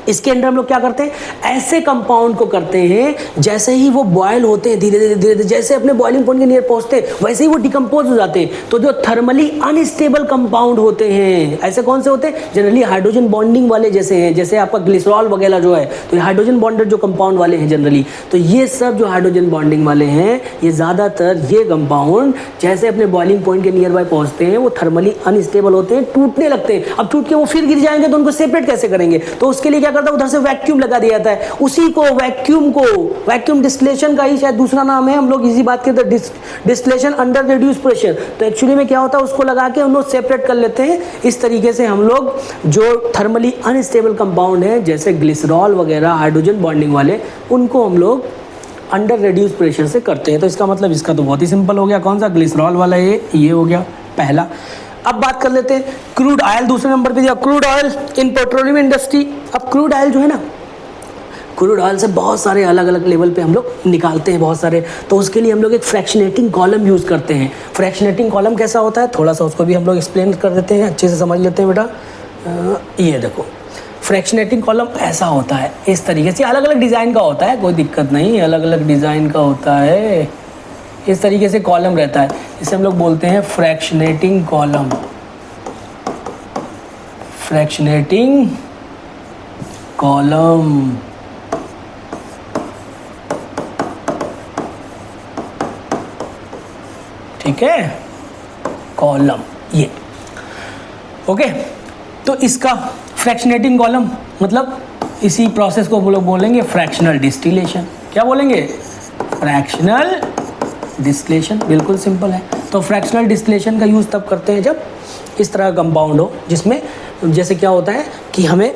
इसके अंदर हम लोग क्या करते हैं, ऐसे कंपाउंड को करते हैं जैसे ही वो बॉयल होते हैं, धीरे धीरे जैसे अपने बॉइलिंग पॉइंट के नियर पहुंचते हैं वैसे ही वो डिकम्पोज हो जाते हैं। तो जो थर्मली अनस्टेबल कंपाउंड होते हैं, ऐसे कौन से होते हैं, जनरली हाइड्रोजन बॉन्डिंग वाले जैसे हैं, जैसे आपका ग्लिसरॉल वगैरह जो है, तो ये हाइड्रोजन बॉन्डेड जो कंपाउंड वाले हैं जनरली। तो ये सब जो हाइड्रोजन बॉन्डिंग वाले हैं, ये ज़्यादातर ये कंपाउंड जैसे अपने बॉइलिंग पॉइंट के नियर बाय पहुँचते हैं वो थर्मली अनस्टेबल होते हैं, टूटने लगते हैं। अब टूट के वो फिर गिर जाएंगे तो उनको सेपरेट कैसे करेंगे? तो उसके लिए क्या करता है, उधर से वैक्यूम लगा दिया जाता है। उसी को वैक्यूम डिस्टिलेशन का ही शायद दूसरा नाम है, हम लोग इसी बात के डिस्टिलेशन अंडर रिड्यूस प्रेशर। तो एक्चुअली में क्या होता है, उसको लगा के हम लोग सेपरेट कर लेते हैं। इस तरीके से हम लोग जो थर्मली अनस्टेबल कंपाउंड है जैसे ग्लिसरॉल वगैरह हाइड्रोजन बॉन्डिंग वाले, उनको हम लोग अंडर रिड्यूस प्रेशर से करते हैं। तो इसका मतलब इसका तो बहुत ही सिंपल हो गया, कौन सा, ग्लिसरॉल वाला, ये हो गया पहला। अब बात कर लेते हैं क्रूड ऑयल, दूसरे नंबर पे दिया crude oil in petroleum industry. अब क्रूड ऑयल जो है ना, क्रूड ऑयल से बहुत सारे अलग अलग लेवल पे हम लोग निकालते हैं बहुत सारे, तो उसके लिए हम लोग एक फ्रैक्शनेटिंग कॉलम यूज़ करते हैं। फ्रैक्शनेटिंग कॉलम कैसा होता है, थोड़ा सा उसको भी हम लोग एक्सप्लेन कर देते हैं, अच्छे से समझ लेते हैं बेटा। ये देखो, फ्रैक्शनेटिंग कॉलम ऐसा होता है, इस तरीके से, अलग अलग डिज़ाइन का होता है, कोई दिक्कत नहीं, अलग अलग डिज़ाइन का होता है। इस तरीके से कॉलम रहता है, इसे हम लोग बोलते हैं फ्रैक्शनेटिंग कॉलम। फ्रैक्शनेटिंग कॉलम, ठीक है, कॉलम ये, ओके। तो इसका फ्रैक्शनेटिंग कॉलम मतलब इसी प्रोसेस को हम लोग बोलेंगे फ्रैक्शनल डिस्टिलेशन। क्या बोलेंगे, फ्रैक्शनल डिस्टिलेशन, बिल्कुल सिंपल है। तो फ्रैक्शनल डिस्टिलेशन का यूज़ तब करते हैं जब इस तरह का कंपाउंड हो, जिसमें जैसे क्या होता है कि हमें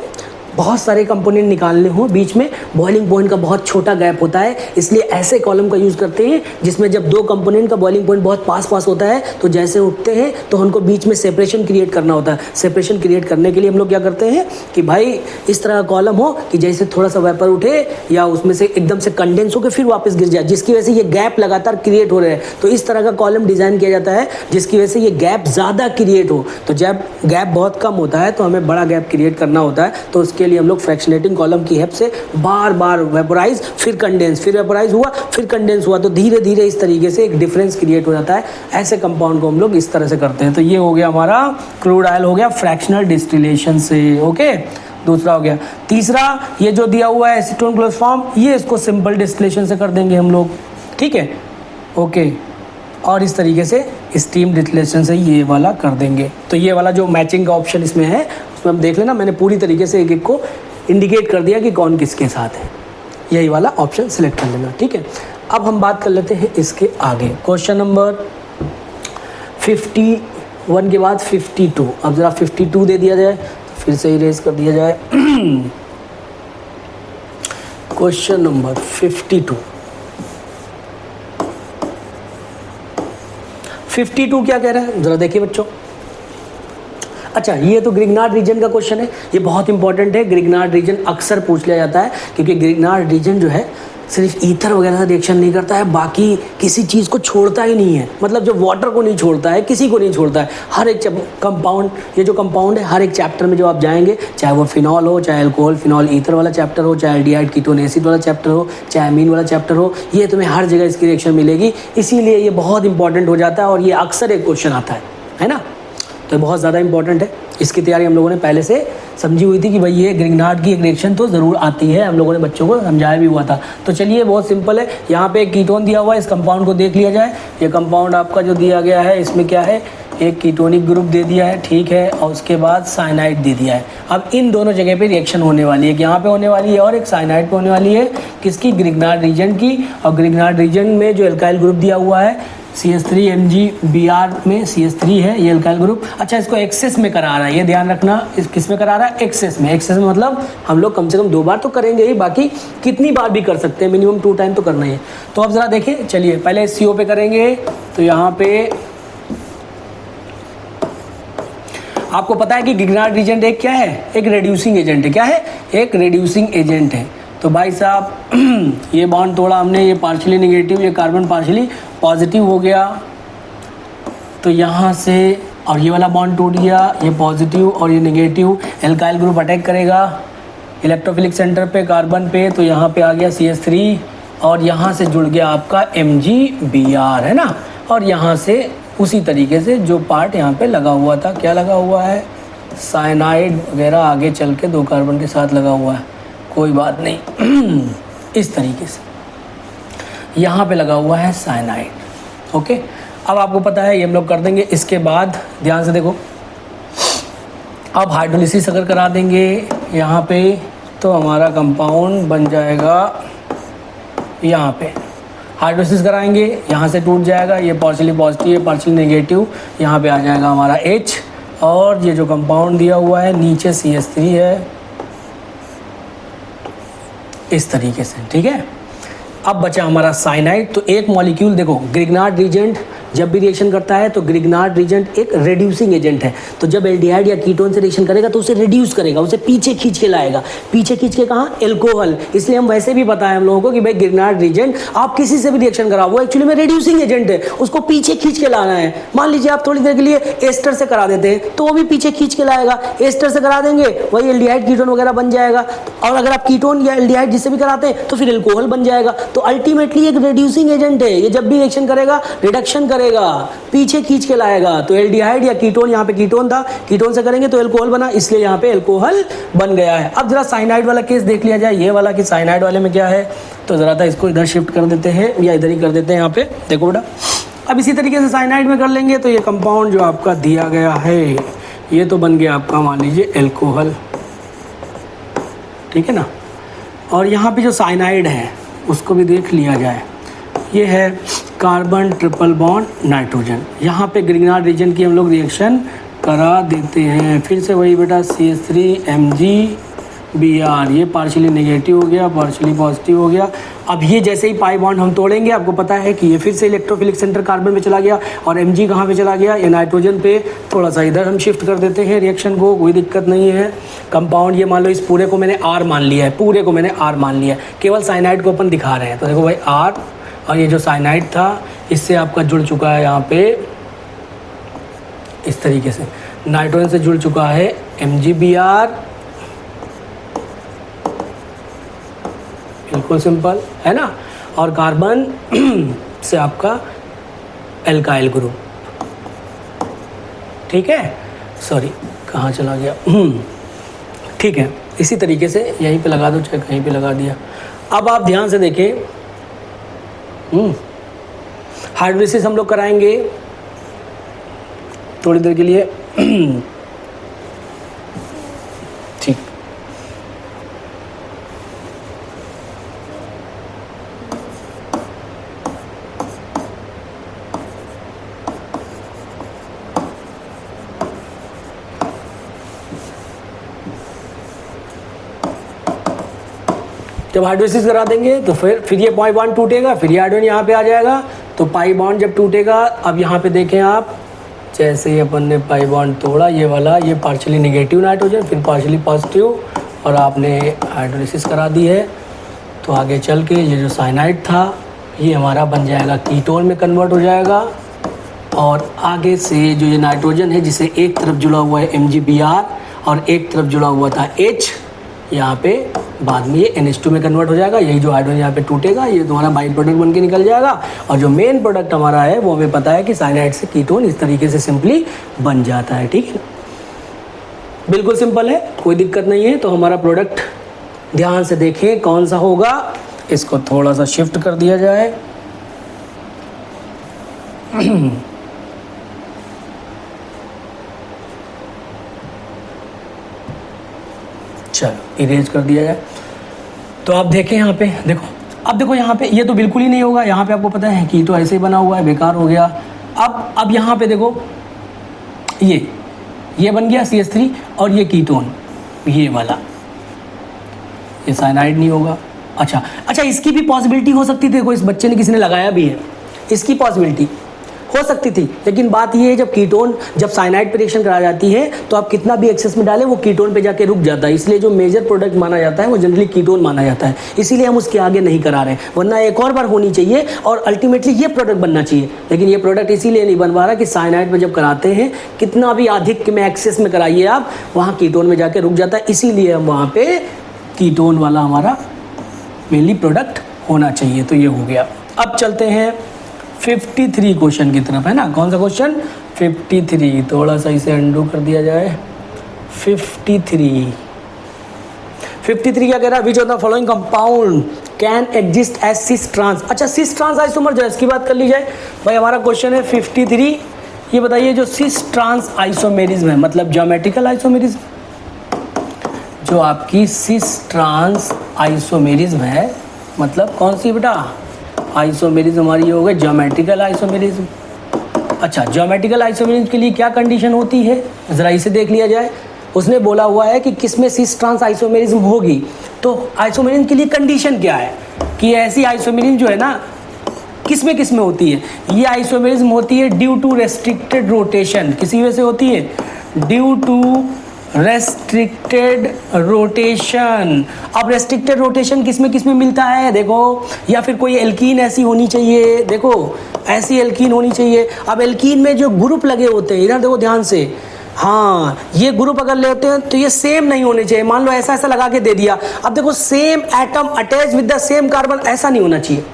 बहुत सारे कंपोनेंट निकालने हो, बीच में बॉइलिंग पॉइंट का बहुत छोटा गैप होता है, इसलिए ऐसे कॉलम का यूज़ करते हैं जिसमें जब दो कंपोनेंट का बॉइलिंग पॉइंट बहुत पास होता है तो जैसे उठते हैं तो उनको बीच में सेपरेशन क्रिएट करना होता है। सेपरेशन क्रिएट करने के लिए हम लोग क्या करते हैं कि भाई इस तरह का कॉलम हो कि जैसे थोड़ा सा वेपर उठे या उसमें से एकदम से कंडेंस होकर फिर वापस गिर जाए, जिसकी वजह से ये गैप लगातार क्रिएट हो रहे हैं। तो इस तरह का कॉलम डिज़ाइन किया जाता है जिसकी वजह से ये गैप ज़्यादा क्रिएट हो। तो जब गैप बहुत कम होता है तो हमें बड़ा गैप क्रिएट करना होता है, तो उसके लिए हम लोग फ्रैक्शनेटिंग कॉलम की हेल्प से बार बार वेपोराइज, फिर कंडेंस, फिर वेपोराइज हुआ, फिर कंडेंस हुआ, तो धीरे धीरे इस तरीके से एक डिफरेंस क्रिएट हो जाता है। ऐसे कंपाउंड को हम लोग इस तरह से करते हैं। तो ये हो गया हमारा क्रूड ऑयल, हो गया फ्रैक्शनल डिस्टिलेशन से, ओके। दूसरा हो गया। तीसरा, ये जो दिया हुआ है एसीटोन क्लोरोफॉर्म, ये इसको सिंपल डिस्टिलेशन से कर देंगे हम लोग, ठीक है, ओके। और इस तरीके से स्टीम डिस्टिलेशन से ये वाला कर देंगे। तो ये वाला जो मैचिंग का ऑप्शन इसमें है उसमें हम देख लेना, मैंने पूरी तरीके से एक एक को इंडिकेट कर दिया कि कौन किसके साथ है, यही वाला ऑप्शन सिलेक्ट कर लेना, ठीक है। अब हम बात कर लेते हैं इसके आगे, क्वेश्चन नंबर 51 के बाद 52। अब ज़रा 52 दे दिया जाए, फिर से इरेज कर दिया जाए। Question number 52। 52 क्या कह रहा है, ज़रा देखिए बच्चों। अच्छा, ये तो ग्रिग्नार्ड रीजन का क्वेश्चन है, ये बहुत इंपॉर्टेंट है। ग्रिग्नार्ड रीजन अक्सर पूछ लिया जाता है क्योंकि ग्रिग्नार्ड रीजन जो है सिर्फ ईथर वगैरह से रिएक्शन नहीं करता है, बाकी किसी चीज़ को छोड़ता ही नहीं है। मतलब जो वाटर को नहीं छोड़ता है, किसी को नहीं छोड़ता है। हर एक कंपाउंड, ये जो कंपाउंड है हर एक चैप्टर में जो आप जाएंगे, चाहे वो फिनॉल हो, चाहे अल्कोहल फिनॉल ईथर वाला चैप्टर हो, चाहे एल्डिहाइड कीटोन एसिड वाला चैप्टर हो, चाहे अमीन वाला चैप्टर हो, ये तुम्हें हर जगह इसकी रिएक्शन मिलेगी। इसीलिए ये बहुत इंपॉर्टेंट हो जाता है और ये अक्सर एक क्वेश्चन आता है ना। तो बहुत ज़्यादा इंपॉर्टेंट है। इसकी तैयारी हम लोगों ने पहले से समझी हुई थी कि भाई ये ग्रिग्नार्ड की एक रिएक्शन तो ज़रूर आती है, हम लोगों ने बच्चों को समझाया भी हुआ था। तो चलिए, बहुत सिंपल है। यहाँ पे एक कीटोन दिया हुआ है, इस कंपाउंड को देख लिया जाए। ये कंपाउंड आपका जो दिया गया है इसमें क्या है, एक कीटोनिक ग्रुप दे दिया है, ठीक है, और उसके बाद साइनाइड दे दिया है। अब इन दोनों जगह पे रिएक्शन होने वाली है, यहाँ पे होने वाली है और एक साइनाइड पे होने वाली है, किसकी, ग्रिग्नार्ड रीजन की। और ग्रिग्नार्ड रीजन में जो एल्काइल ग्रुप दिया हुआ है CH3MgBr में CH3 है ये एल्काइल ग्रुप। अच्छा, इसको एक्सेस में करा रहा है, ये ध्यान रखना, इस किस में करा रहा है, एक्सेस में। एक्सेस में मतलब हम लोग कम से कम 2 बार तो करेंगे ही, बाकी कितनी बार भी कर सकते हैं, मिनिमम 2 टाइम तो करना ही है। तो अब ज़रा देखिए, चलिए पहले CO पे करेंगे। तो यहाँ पे आपको पता है कि ग्रिग्नार्ड रीजन एक क्या है, एक रेड्यूसिंग एजेंट है। क्या है, एक रेड्यूसिंग एजेंट है। तो भाई साहब ये बॉन्ड तोड़ा हमने, ये पार्शियली नेगेटिव, ये कार्बन पार्शियली पॉजिटिव हो गया। तो यहाँ से और ये वाला बॉन्ड टूट गया, ये पॉजिटिव और ये नेगेटिव। एल्काइल ग्रुप अटैक करेगा इलेक्ट्रोफिलिक सेंटर पे, कार्बन पे। तो यहाँ पे आ गया CH3 और यहाँ से जुड़ गया आपका MgBr, है ना। और यहाँ से उसी तरीके से जो पार्ट यहाँ पे लगा हुआ था, क्या लगा हुआ है, साइनाइड वगैरह आगे चल के 2 कार्बन के साथ लगा हुआ है, कोई बात नहीं। इस तरीके से यहाँ पे लगा हुआ है साइनाइड। ओके, अब आपको पता है ये हम लोग कर देंगे। इसके बाद ध्यान से देखो, अब हाइड्रोलिसिस अगर करा देंगे यहाँ पे तो हमारा कंपाउंड बन जाएगा, यहाँ पे हाइड्रोलिसिस कराएंगे, यहाँ से टूट जाएगा, ये पार्शियली पॉजिटिव है पार्शियली नेगेटिव, यहाँ पे आ जाएगा हमारा H। और ये जो कंपाउंड दिया हुआ है नीचे CH3 है, इस तरीके से, ठीक है। अब बचा हमारा साइनाइड। तो एक मॉलिक्यूल देखो, ग्रिग्नार्ड रीजेंट जब भी रिएक्शन करता है तो ग्रिग्नार्ड रीजेंट एक रेड्यूसिंग एजेंट है। तो जब एल्डिहाइड या कीटोन से रिएक्शन करेगा तो उसे रिड्यूस करेगा, उसे पीछे खींच के लाएगा। पीछे खींच के कहाँ, एल्कोहल। इसलिए हम वैसे भी पता है हम लोगों को कि भाई ग्रिग्नार्ड रीजेंट आप किसी से भी रिएक्शन कराओ, वो एक्चुअली में रेड्यूसिंग एजेंट है, उसको पीछे खींच के लाना है। मान लीजिए आप थोड़ी देर के लिए एस्टर से करा देते हैं तो वो भी पीछे खींच के लाएगा। एस्टर से करा देंगे वही एल्डिहाइड कीटोन वगैरह बन जाएगा, और अगर आप कीटोन या एल्डिहाइड जिससे भी कराते हैं तो फिर एल्कोहल बन जाएगा। तो अल्टीमेटली एक रेड्यूसिंग एजेंट है, ये जब भी रिएक्शन करेगा रिडक्शन करेगा, पीछे खींच के लाएगा। तो एल्डिहाइड या कीटोन, यहाँ पे कीटोन था, कीटोन से करेंगे तो एल्कोहल बना, इसलिए यहाँ पे एल्कोहल बन गया है। अब जरा साइनाइड वाला केस देख लिया जाए, ये वाला कि साइनाइड वाले में क्या है। तो जरा था इसको इधर शिफ्ट कर देते हैं या इधर ही कर देते हैं, यहाँ पे देखो बेटा। अब इसी तरीके से साइनाइड में कर लेंगे तो ये कंपाउंड जो आपका दिया गया है ये तो बन गया आपका, मान लीजिए एल्कोहल, ठीक है ना। और यहाँ पे जो साइनाइड है उसको भी देख लिया जाए, ये है कार्बन ट्रिपल बॉन्ड नाइट्रोजन। यहाँ पे ग्रिग्नार्ड रीजन की हम लोग रिएक्शन करा देते हैं। फिर से वही बेटा, CH3MgBr, ये पार्शियली नेगेटिव हो गया, पार्शियली पॉजिटिव हो गया। अब ये जैसे ही पाई बॉन्ड हम तोड़ेंगे, आपको पता है कि ये फिर से इलेक्ट्रोफिलिक सेंटर कार्बन पे चला गया, और Mg कहाँ पे चला गया, ये नाइट्रोजन पे। थोड़ा सा इधर हम शिफ्ट कर देते हैं रिएक्शन को, कोई दिक्कत नहीं है। कंपाउंड ये मान लो, इस पूरे को मैंने R मान लिया है, पूरे को मैंने R मान लिया है, केवल साइनाइड को अपन दिखा रहे हैं। तो देखो भाई R, और ये जो साइनाइड था इससे आपका जुड़ चुका है यहाँ पे इस तरीके से, नाइट्रोजन से जुड़ चुका है MgBr, बिल्कुल सिंपल है ना। और कार्बन से आपका एल्काइल ग्रुप, ठीक है। सॉरी, कहाँ चला गया, ठीक है। इसी तरीके से यहीं पे लगा दो, चाहे कहीं पे लगा दिया। अब आप ध्यान से देखें, हाइड्रोलिसिस हम लोग कराएंगे थोड़ी देर के लिए, ठीक। जब हाइड्रोलिसिस करा देंगे तो फिर ये पाई बॉन्ड टूटेगा, फिर ये हाइड्रोजन यहाँ पे आ जाएगा। तो पाई बॉन्ड जब टूटेगा, अब यहाँ पे देखें आप, जैसे ही अपन ने पाई बॉन्ड तोड़ा, ये वाला, ये पार्शियली नेगेटिव नाइट्रोजन, फिर पार्शियली पॉजिटिव, और आपने हाइड्रोलिसिस करा दी है। तो आगे चल के ये जो साइनाइड था ये हमारा बन जाएगा कीटोन में कन्वर्ट हो जाएगा। और आगे से जो ये नाइट्रोजन है जिसे एक तरफ जुड़ा हुआ है MgBr और एक तरफ जुड़ा हुआ था H, यहाँ पे बाद में ये NH2 में कन्वर्ट हो जाएगा। यही जो हाइड्रोजन यहाँ पे टूटेगा ये तुम्हारा बाई प्रोडक्ट बन के निकल जाएगा। और जो मेन प्रोडक्ट हमारा है वो हमें पता है कि साइनाइड से कीटोन इस तरीके से सिंपली बन जाता है। ठीक है ना, बिल्कुल सिंपल है, कोई दिक्कत नहीं है। तो हमारा प्रोडक्ट ध्यान से देखें कौन सा होगा। इसको थोड़ा सा शिफ्ट कर दिया जाए। चलो इरेज कर दिया जाए। तो आप देखें यहाँ पे, देखो अब देखो यहाँ पे ये तो बिल्कुल ही नहीं होगा। यहाँ पे आपको पता है कि तो ऐसे ही बना हुआ है, बेकार हो गया। अब यहाँ पे देखो ये बन गया CH3 और ये कीटोन, ये वाला, ये साइनाइड नहीं होगा। अच्छा इसकी भी पॉसिबिलिटी हो सकती थी। देखो इस बच्चे ने किसी ने लगाया भी है, इसकी पॉसिबिलिटी हो सकती थी। लेकिन बात ये है जब साइनाइड पे रिएक्शन कराई जाती है तो आप कितना भी एक्सेस में डालें वो कीटोन पे जाके रुक जाता है। इसलिए जो मेजर प्रोडक्ट माना जाता है वो जनरली कीटोन माना जाता है। इसीलिए हम उसके आगे नहीं करा रहे, वरना एक और बार होनी चाहिए और अल्टीमेटली ये प्रोडक्ट बनना चाहिए। लेकिन ये प्रोडक्ट इसीलिए नहीं बन पा रहा कि साइनाइड पे जब कराते हैं कितना भी अधिक में एक्सेस में कराइए आप, वहाँ कीटोन में जाके रुक जाता है। इसीलिए हम वहाँ पे कीटोन वाला हमारा मेनली प्रोडक्ट होना चाहिए। तो ये हो गया। अब चलते हैं 53 क्वेश्चन की तरफ, है ना। कौन सा क्वेश्चन? 53। थोड़ा सा इसे अंडू कर दिया जाए। 53 क्या कह रहा है? Which of the following compound can exist as cis trans. अच्छा सिस ट्रांस आइसोमर जो है इसकी बात कर ली जाए। भाई हमारा क्वेश्चन है 53। ये बताइए जो सिस ट्रांस आइसोमेरिज्म है, मतलब ज्योमेट्रिकल आइसोमेरिज्म, जो आपकी सिस ट्रांस आइसोमेरिज्म है, मतलब कौन सी बेटा? आइसोमेरिज्म हमारी हो गई ज्योमेट्रिकल आइसोमेरिज्म। अच्छा ज्योमेट्रिकल आइसोमेरिज्म के लिए क्या कंडीशन होती है ज़रा इसे देख लिया जाए। उसने बोला हुआ है कि किस में सिस ट्रांस आइसोमेरिज्म होगी। तो आइसोमेरिज्म के लिए कंडीशन क्या है कि ऐसी आइसोमेरिज्म जो है ना किस में होती है? ये आइसोमेरिज्म होती है ड्यू टू रेस्ट्रिक्टेड रोटेशन। किसी वजह से होती है? Due to restricted rotation. अब रेस्ट्रिक्टेड रोटेशन किस में मिलता है? देखो, या फिर कोई एल्कीन ऐसी होनी चाहिए, देखो ऐसी एल्कीन होनी चाहिए। अब एल्कीन में जो ग्रुप लगे होते हैं, इधर देखो ध्यान से, हाँ ये ग्रुप अगर लेते हैं तो ये सेम नहीं होने चाहिए। मान लो ऐसा लगा के दे दिया। अब देखो same atom attach with the same carbon, ऐसा नहीं होना चाहिए।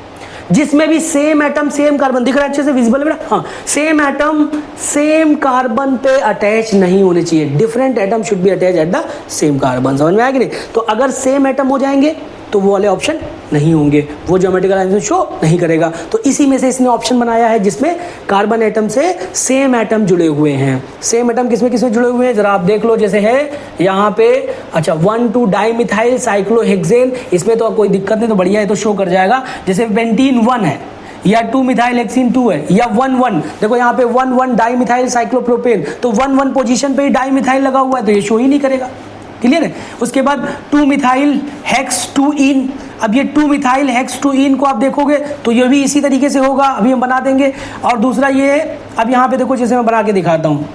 जिसमें भी सेम एटम सेम कार्बन दिख रहा है, अच्छे से विजिबल है बेटा, हाँ सेम एटम सेम कार्बन पे अटैच नहीं होने चाहिए। Different atom should be attach at the same carbon. समझ में आया कि नहीं? तो अगर सेम एटम हो जाएंगे तो वो वाले ऑप्शन नहीं होंगे, वो ज्योमेट्रिकल आइसोमेरिज्म शो नहीं करेगा। तो इसी में से इसने ऑप्शन बनाया है जिसमें कार्बन एटम से सेम एटम जुड़े हुए हैं। सेम एटम किसमें जुड़े हुए हैं जरा आप देख लो। जैसे है यहाँ पे, अच्छा 1,2 डाइमिथाइल साइक्लोहेक्सेन, इसमें तो कोई दिक्कत नहीं, तो बढ़िया है, तो शो कर जाएगा। जैसे पेंटीन 1 है या 2 मिथाइल हेक्सिन 2 है या 1,1, देखो यहाँ पे 1,1 डाइमिथाइल साइक्लोप्रोपेन, तो 1,1 पोजीशन पे ही डाइमिथाइल लगा हुआ है, तो ये शो ही नहीं करेगा। क्लियर है? उसके बाद 2 मिथाइल हेक्स 2 इन, अब ये 2 मिथाइल हेक्स 2 इन को आप देखोगे तो ये भी इसी तरीके से होगा, अभी हम बना देंगे। और दूसरा ये, अब यहाँ पे देखो जैसे मैं बना के दिखाता हूँ,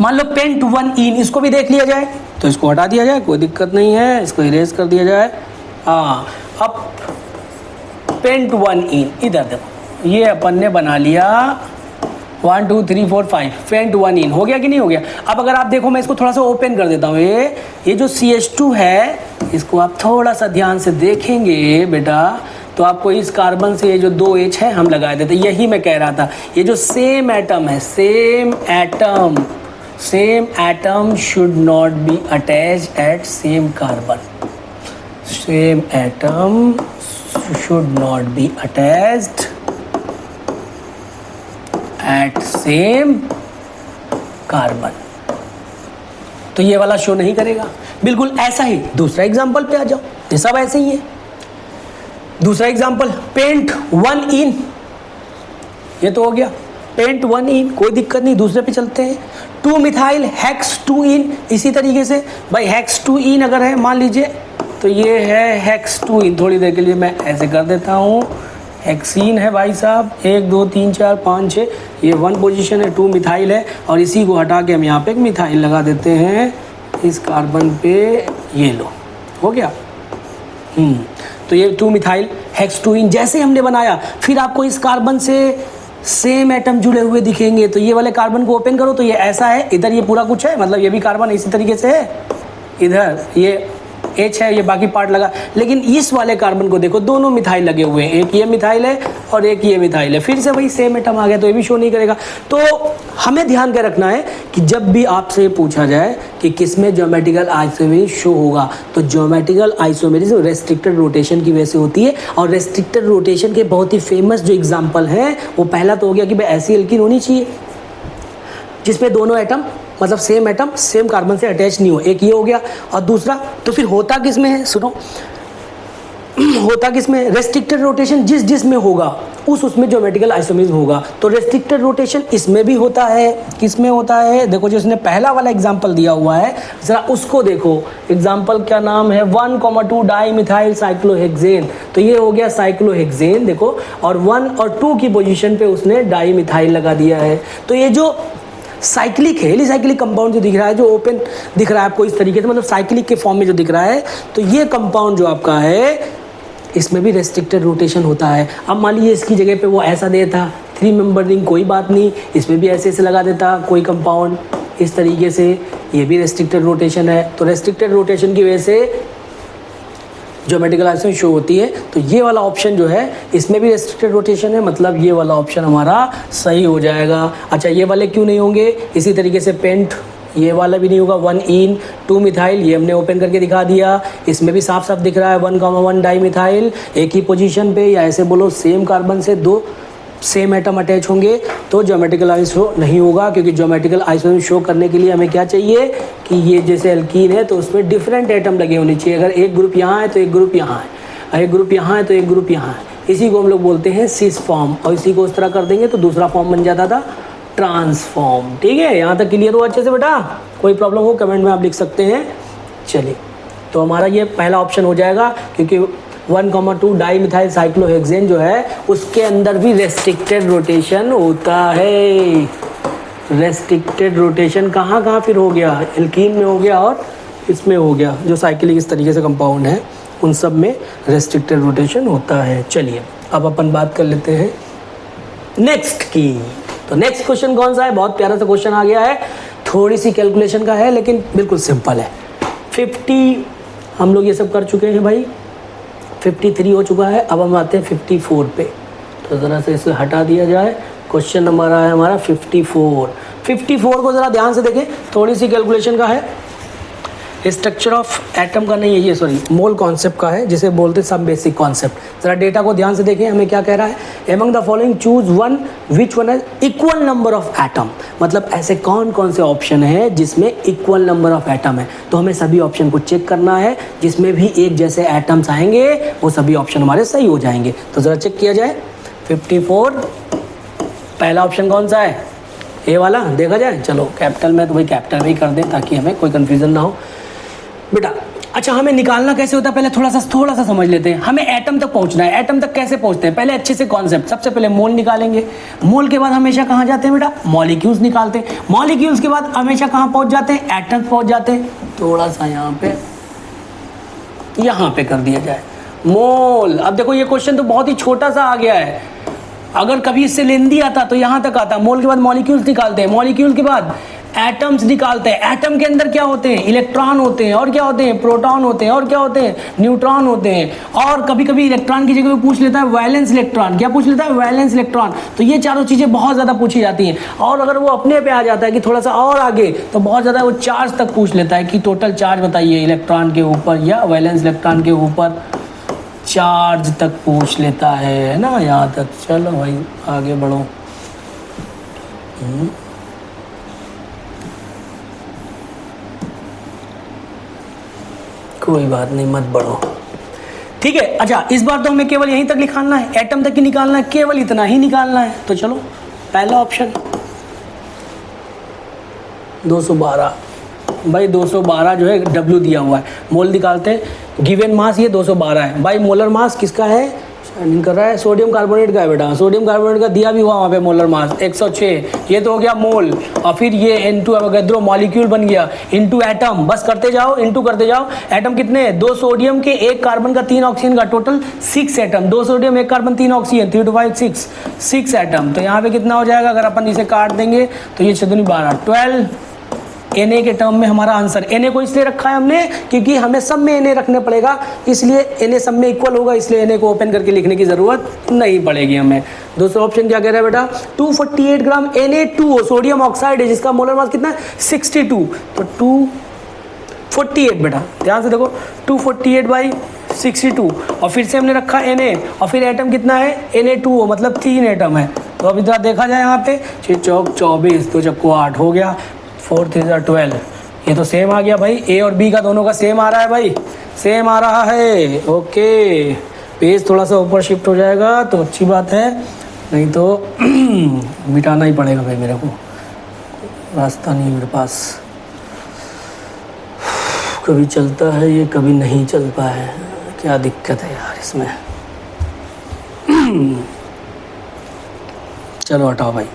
मान लो पेंट 1 इन, इसको भी देख लिया जाए, तो इसको हटा दिया जाए, कोई दिक्कत नहीं है, इसको इरेज कर दिया जाए। हाँ अब पेंट 1 इन, इधर देखो ये अपन ने बना लिया 1 2 3 4 5, पेंट 1 इन हो गया कि नहीं हो गया? अब अगर आप देखो मैं इसको थोड़ा सा ओपन कर देता हूँ। ये जो CH2 है इसको आप थोड़ा सा ध्यान से देखेंगे बेटा, तो आपको इस कार्बन से ये जो 2H है हम लगा देते। यही मैं कह रहा था, ये जो सेम एटम है, same atom should not be attached eight same carbon. Same atom should not be attached eight same carbon, तो ये वाला शो नहीं करेगा। बिल्कुल ऐसा ही दूसरा एग्जांपल पे आ जाओ, ये सब ऐसे ही है। दूसरा एग्जांपल पेंट 1 इन, ये तो हो गया पेंट 1 इन, कोई दिक्कत नहीं। दूसरे पे चलते हैं 2 मिथाइल हेक्स 2 इन, इसी तरीके से भाई हेक्स 2 इन अगर है मान लीजिए, तो ये है हेक्स 2 इन। थोड़ी देर के लिए मैं ऐसे कर देता हूँ, हेक्सीन है भाई साहब, 1 2 3 4 5 6, ये 1 पोजीशन है, 2 मिथाइल है, और इसी को हटा के हम यहाँ पे एक मिथाइल लगा देते हैं इस कार्बन पे, ये लो हो गया। तो ये 2 मिथाइल हेक्स-2इन जैसे हमने बनाया, फिर आपको इस कार्बन से सेम एटम जुड़े हुए दिखेंगे। तो ये वाले कार्बन को ओपन करो तो ये ऐसा है, इधर ये पूरा कुछ है, मतलब ये भी कार्बन इसी तरीके से है, इधर ये H है, ये बाकी पार्ट लगा। लेकिन इस वाले कार्बन को देखो, दोनों मिथाइल लगे हुए हैं, एक ये मिथाइल है और एक ये मिथाइल है, फिर से वही सेम एटम आ गया, तो ये भी शो नहीं करेगा। तो हमें ध्यान क्या रखना है कि जब भी आपसे पूछा जाए कि किसमें ज्योमेट्रिकल आइसोमेरिज्म शो होगा, तो ज्योमेट्रिकल आइसोमेरिज्म रेस्ट्रिक्टेड रोटेशन की वजह से होती है। और रेस्ट्रिक्टेड रोटेशन के बहुत ही फेमस जो एग्जाम्पल हैं, वो पहला तो हो गया कि भाई ऐसी एल्कीन होनी चाहिए जिसमें दोनों एटम, मतलब सेम एटम सेम कार्बन से अटैच नहीं हो, एक ये हो गया। और दूसरा तो फिर होता किस में है, सुनो होता किस में, रेस्ट्रिक्टेड रोटेशन जिस जिस में होगा उसमें ज्योमेट्रिकल आइसोमेरिज्म होगा। तो रेस्ट्रिक्टेड रोटेशन इसमें भी होता है, किस में होता है, देखो जो इसने पहला वाला एग्जांपल दिया हुआ है जरा उसको देखो, एग्जांपल क्या नाम है, 1,2 डाई मिथाइल साइक्लोहेक्सेन, तो ये हो गया साइक्लोहेक्सेन देखो, और 1 और 2 की पोजीशन पे उसने डाई मिथाइल लगा दिया है। तो ये जो साइक्लिक है, एलिसाइक्लिक कंपाउंड जो दिख रहा है, जो ओपन दिख रहा है आपको इस तरीके से, मतलब साइक्लिक के फॉर्म में जो दिख रहा है, तो ये कंपाउंड जो आपका है इसमें भी रेस्ट्रिक्टेड रोटेशन होता है। अब मान लीजिए इसकी जगह पे वो ऐसा देता 3 मेंबर रिंग, कोई बात नहीं, इसमें भी ऐसे ऐसे लगा देता कोई कंपाउंड इस तरीके से, ये भी रेस्ट्रिक्टेड रोटेशन है। तो रेस्ट्रिक्टेड रोटेशन की वजह से ज्योमेट्रिकल आइसोमेरिज्म शो होती है। तो ये वाला ऑप्शन जो है इसमें भी रेस्ट्रिक्टेड रोटेशन है, मतलब ये वाला ऑप्शन हमारा सही हो जाएगा। अच्छा ये वाले क्यों नहीं होंगे, इसी तरीके से पेंट, ये वाला भी नहीं होगा, 1 2 मिथाइल, ये हमने ओपन करके दिखा दिया, इसमें भी साफ साफ दिख रहा है 1,1 डाई मिथाइल, एक ही पोजीशन पे, या ऐसे बोलो सेम कार्बन से 2 सेम एटम अटैच होंगे, तो ज्योमेट्रिकल आइसोमेरिज्म नहीं होगा। क्योंकि ज्योमेट्रिकल आइसोमेरिज्म शो करने के लिए हमें क्या चाहिए कि ये जैसे एल्कीन है तो उसमें डिफरेंट एटम लगे होने चाहिए। अगर एक ग्रुप यहाँ है तो एक ग्रुप यहाँ है, एक ग्रुप यहाँ है तो एक ग्रुप यहाँ है, इसी को हम लोग बोलते हैं सिस फॉर्म। और इसी को इस तरह कर देंगे तो दूसरा फॉर्म बन जाता था ट्रांसफॉर्म। ठीक है, यहाँ तक क्लियर हो अच्छे से बेटा, कोई प्रॉब्लम हो कमेंट में आप लिख सकते हैं। चलिए, तो हमारा ये पहला ऑप्शन हो जाएगा, क्योंकि 1,2 डाई मिथाइल साइक्लोहेक्सेन जो है उसके अंदर भी रेस्ट्रिक्टेड रोटेशन होता है। रेस्ट्रिक्टेड रोटेशन कहाँ कहाँ फिर हो गया, एल्कीन में हो गया और इसमें हो गया, जो साइक्लिक इस तरीके से कंपाउंड है उन सब में रेस्ट्रिक्टेड रोटेशन होता है। चलिए अब अपन बात कर लेते हैं नेक्स्ट की। तो नेक्स्ट क्वेश्चन कौन सा है, बहुत प्यारा सा क्वेश्चन आ गया है, थोड़ी सी कैलकुलेशन का है लेकिन बिल्कुल सिंपल है। 50 हम लोग ये सब कर चुके हैं भाई, 53 हो चुका है, अब हम आते हैं 54 पे। तो ज़रा से इसे हटा दिया जाए, क्वेश्चन नंबर है हमारा 54। 54 को ज़रा ध्यान से देखें, थोड़ी सी कैलकुलेशन का है, स्ट्रक्चर ऑफ एटम का नहीं है ये, सॉरी मोल कॉन्सेप्ट का है, जिसे बोलते हैं सब बेसिक कॉन्सेप्ट। ज़रा डेटा को ध्यान से देखें, हमें क्या कह रहा है, among the following choose one which one has equal number of atom, मतलब ऐसे कौन कौन से ऑप्शन है जिसमें इक्वल नंबर ऑफ एटम है। तो हमें सभी ऑप्शन को चेक करना है, जिसमें भी एक जैसे एटम्स आएंगे वो सभी ऑप्शन हमारे सही हो जाएंगे। तो ज़रा चेक किया जाए 54, पहला ऑप्शन कौन सा है, ए वाला, देखा जाए। चलो कैपिटल में तो भाई कैपिटल में ही कर दें ताकि हमें कोई कन्फ्यूज़न ना हो बेटा। अच्छा हमें निकालना कैसे होता है, पहले थोड़ा सा समझ लेते हैं। हमें एटम तक पहुंचना है, एटम तक कैसे पहुंचते हैं, पहले अच्छे से कॉन्सेप्ट। सबसे पहले मोल निकालेंगे, मोल के बाद हमेशा कहाँ जाते हैं बेटा, मॉलिक्यूल्स निकालते हैं, मॉलिक्यूल्स के बाद हमेशा कहाँ पहुंच जाते हैं, एटम्स पहुंच जाते हैं। थोड़ा सा यहाँ पे कर दिया जाए मोल। अब देखो ये क्वेश्चन तो बहुत ही छोटा सा आ गया है, अगर कभी इससे लेंदी आता तो यहाँ तक आता। मोल के बाद मॉलिक्यूल्स निकालते हैं, मॉलिक्यूल के बाद एटम्स निकालते हैं, एटम के अंदर क्या होते हैं, इलेक्ट्रॉन होते हैं, और क्या होते हैं, प्रोटॉन होते हैं, और क्या होते हैं, न्यूट्रॉन होते हैं। और कभी कभी इलेक्ट्रॉन की जगह पे पूछ लेता है वैलेंस इलेक्ट्रॉन, क्या पूछ लेता है, वैलेंस इलेक्ट्रॉन। तो ये चारों चीज़ें बहुत ज़्यादा पूछी जाती हैं। और अगर वो अपने पे आ जाता है कि थोड़ा सा और आगे, तो बहुत ज़्यादा वो चार्ज तक पूछ लेता है कि टोटल चार्ज बताइए इलेक्ट्रॉन के ऊपर या वैलेंस इलेक्ट्रॉन के ऊपर, चार्ज तक पूछ लेता है ना, यहाँ तक। चलो भाई आगे बढ़ो। कोई बात नहीं, मत बढ़ो, ठीक है। अच्छा इस बार तो हमें केवल यहीं तक निकालना है, एटम तक ही निकालना है, केवल इतना ही निकालना है। तो चलो पहला ऑप्शन 212, भाई 212 जो है W दिया हुआ है, मोल निकालते हैं, गिवन मास ये 212 है भाई। मोलर मास किसका है, शाइनिंग कर रहा है। सोडियम कार्बोनेट का है बेटा, सोडियम कार्बोनेट का दिया भी हुआ वहाँ पे मोलर मास 106, ये तो हो गया मोल। और फिर ये N2 अवोगाद्रो मॉलिक्यूल बन गया, इनटू एटम, बस करते जाओ, इनटू करते जाओ। एटम कितने, 2 सोडियम के 1 कार्बन का 3 ऑक्सीजन का, total 6 atom, 2 sodium 1 carbon 3 oxygen, 3 2 5 6 atom. तो यहाँ पे कितना हो जाएगा, अगर अपन इसे काट देंगे तो ये 6 दूनी 12, 12 Na के टर्म में हमारा आंसर। Na को इसलिए रखा है हमने क्योंकि हमें सब में Na रखने पड़ेगा, इसलिए Na सब में इक्वल होगा, इसलिए Na को ओपन करके लिखने की ज़रूरत नहीं पड़ेगी हमें। दूसरा ऑप्शन क्या कह रहा है बेटा, 248 ग्राम Na2 सोडियम ऑक्साइड है जिसका मोलर मास कितना है 62, तो 248 बेटा ध्यान से देखो, 248/62 और फिर से हमने रखा Na और फिर एटम कितना है Na2 मतलब 3 एटम है। तो अब इधर देखा जाए यहाँ पे 6 चौक 24, 2 चक्को 8 हो गया, 4 3 12, ये तो सेम आ गया भाई, ए और बी का दोनों का सेम आ रहा है भाई, सेम आ रहा है। ओके, पेज थोड़ा सा ऊपर शिफ्ट हो जाएगा तो अच्छी बात है, नहीं तो मिटाना ही पड़ेगा भाई, मेरे को रास्ता नहीं मेरे पास, कभी चलता है ये कभी नहीं चलता है, क्या दिक्कत है यार इसमें। चलो हटाओ भाई,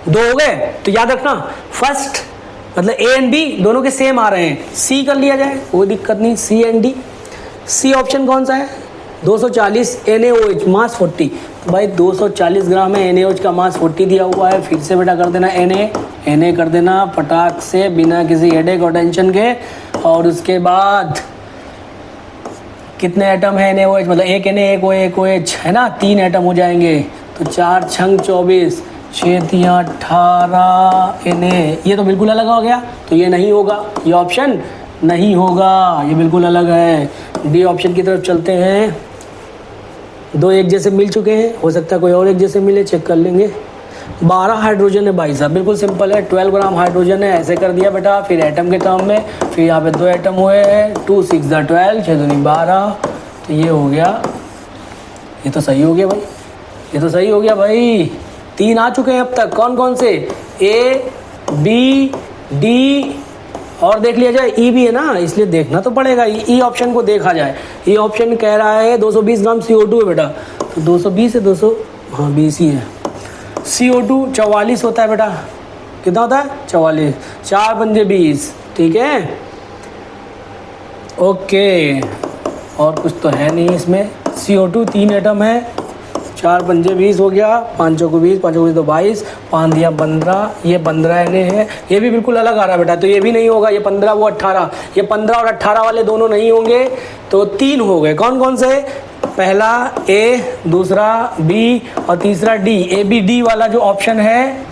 2 हो गए। तो याद रखना फर्स्ट मतलब ए एंड बी दोनों के सेम आ रहे हैं, सी कर लिया जाए कोई दिक्कत नहीं, सी एंड डी। सी ऑप्शन कौन सा है, 240 NaOH मास 40, तो भाई 240 ग्राम है, NaOH का मास 40 दिया हुआ है। फिर से बेटा कर देना Na कर देना फटाक से बिना किसी हेडेक और टेंशन के। और उसके बाद कितने एटम है NaOH मतलब एक Na एक OH है ना, 3 एटम हो जाएंगे, तो 4 छंग 24, 6 3 18 Na, ये तो बिल्कुल अलग हो गया, तो ये नहीं होगा, ये ऑप्शन नहीं होगा, ये बिल्कुल अलग है। डी ऑप्शन की तरफ चलते हैं, 2 एक जैसे मिल चुके हैं, हो सकता है कोई और एक जैसे मिले, चेक कर लेंगे। 12 हाइड्रोजन है भाई साहब, बिल्कुल सिंपल है, 12 ग्राम हाइड्रोजन है, ऐसे कर दिया बेटा। फिर एटम के टर्म में, फिर यहाँ पे 2 एटम हुए हैं, 2 6 12, 6 दूनी 12, तो ये हो गया, ये तो सही हो गया भाई, ये तो सही हो गया भाई। 3 आ चुके हैं अब तक, कौन कौन से, ए बी डी, और देख लिया जाए ई भी है ना, इसलिए देखना तो पड़ेगा, ई ऑप्शन को देखा जाए। ई ऑप्शन कह रहा है 220 ग्राम CO2 है बेटा, तो 220 है 200, हाँ 20 ही है। CO2 44 होता है बेटा, कितना होता है 44, 4 पंजे 20, ठीक है ओके। और कुछ तो है नहीं इसमें, CO2 3 एटम है, 4 पंजे 20 हो गया, 5 चौको 20, 5 चौको 22, 5 दिया 15, ये 15 Na है, ये भी बिल्कुल अलग आ रहा है बेटा, तो ये भी नहीं होगा, ये 15 वो 18, ये 15 और 18 वाले दोनों नहीं होंगे, तो 3 हो गए। कौन कौन से, पहला A, दूसरा B और तीसरा D। ABD वाला जो ऑप्शन है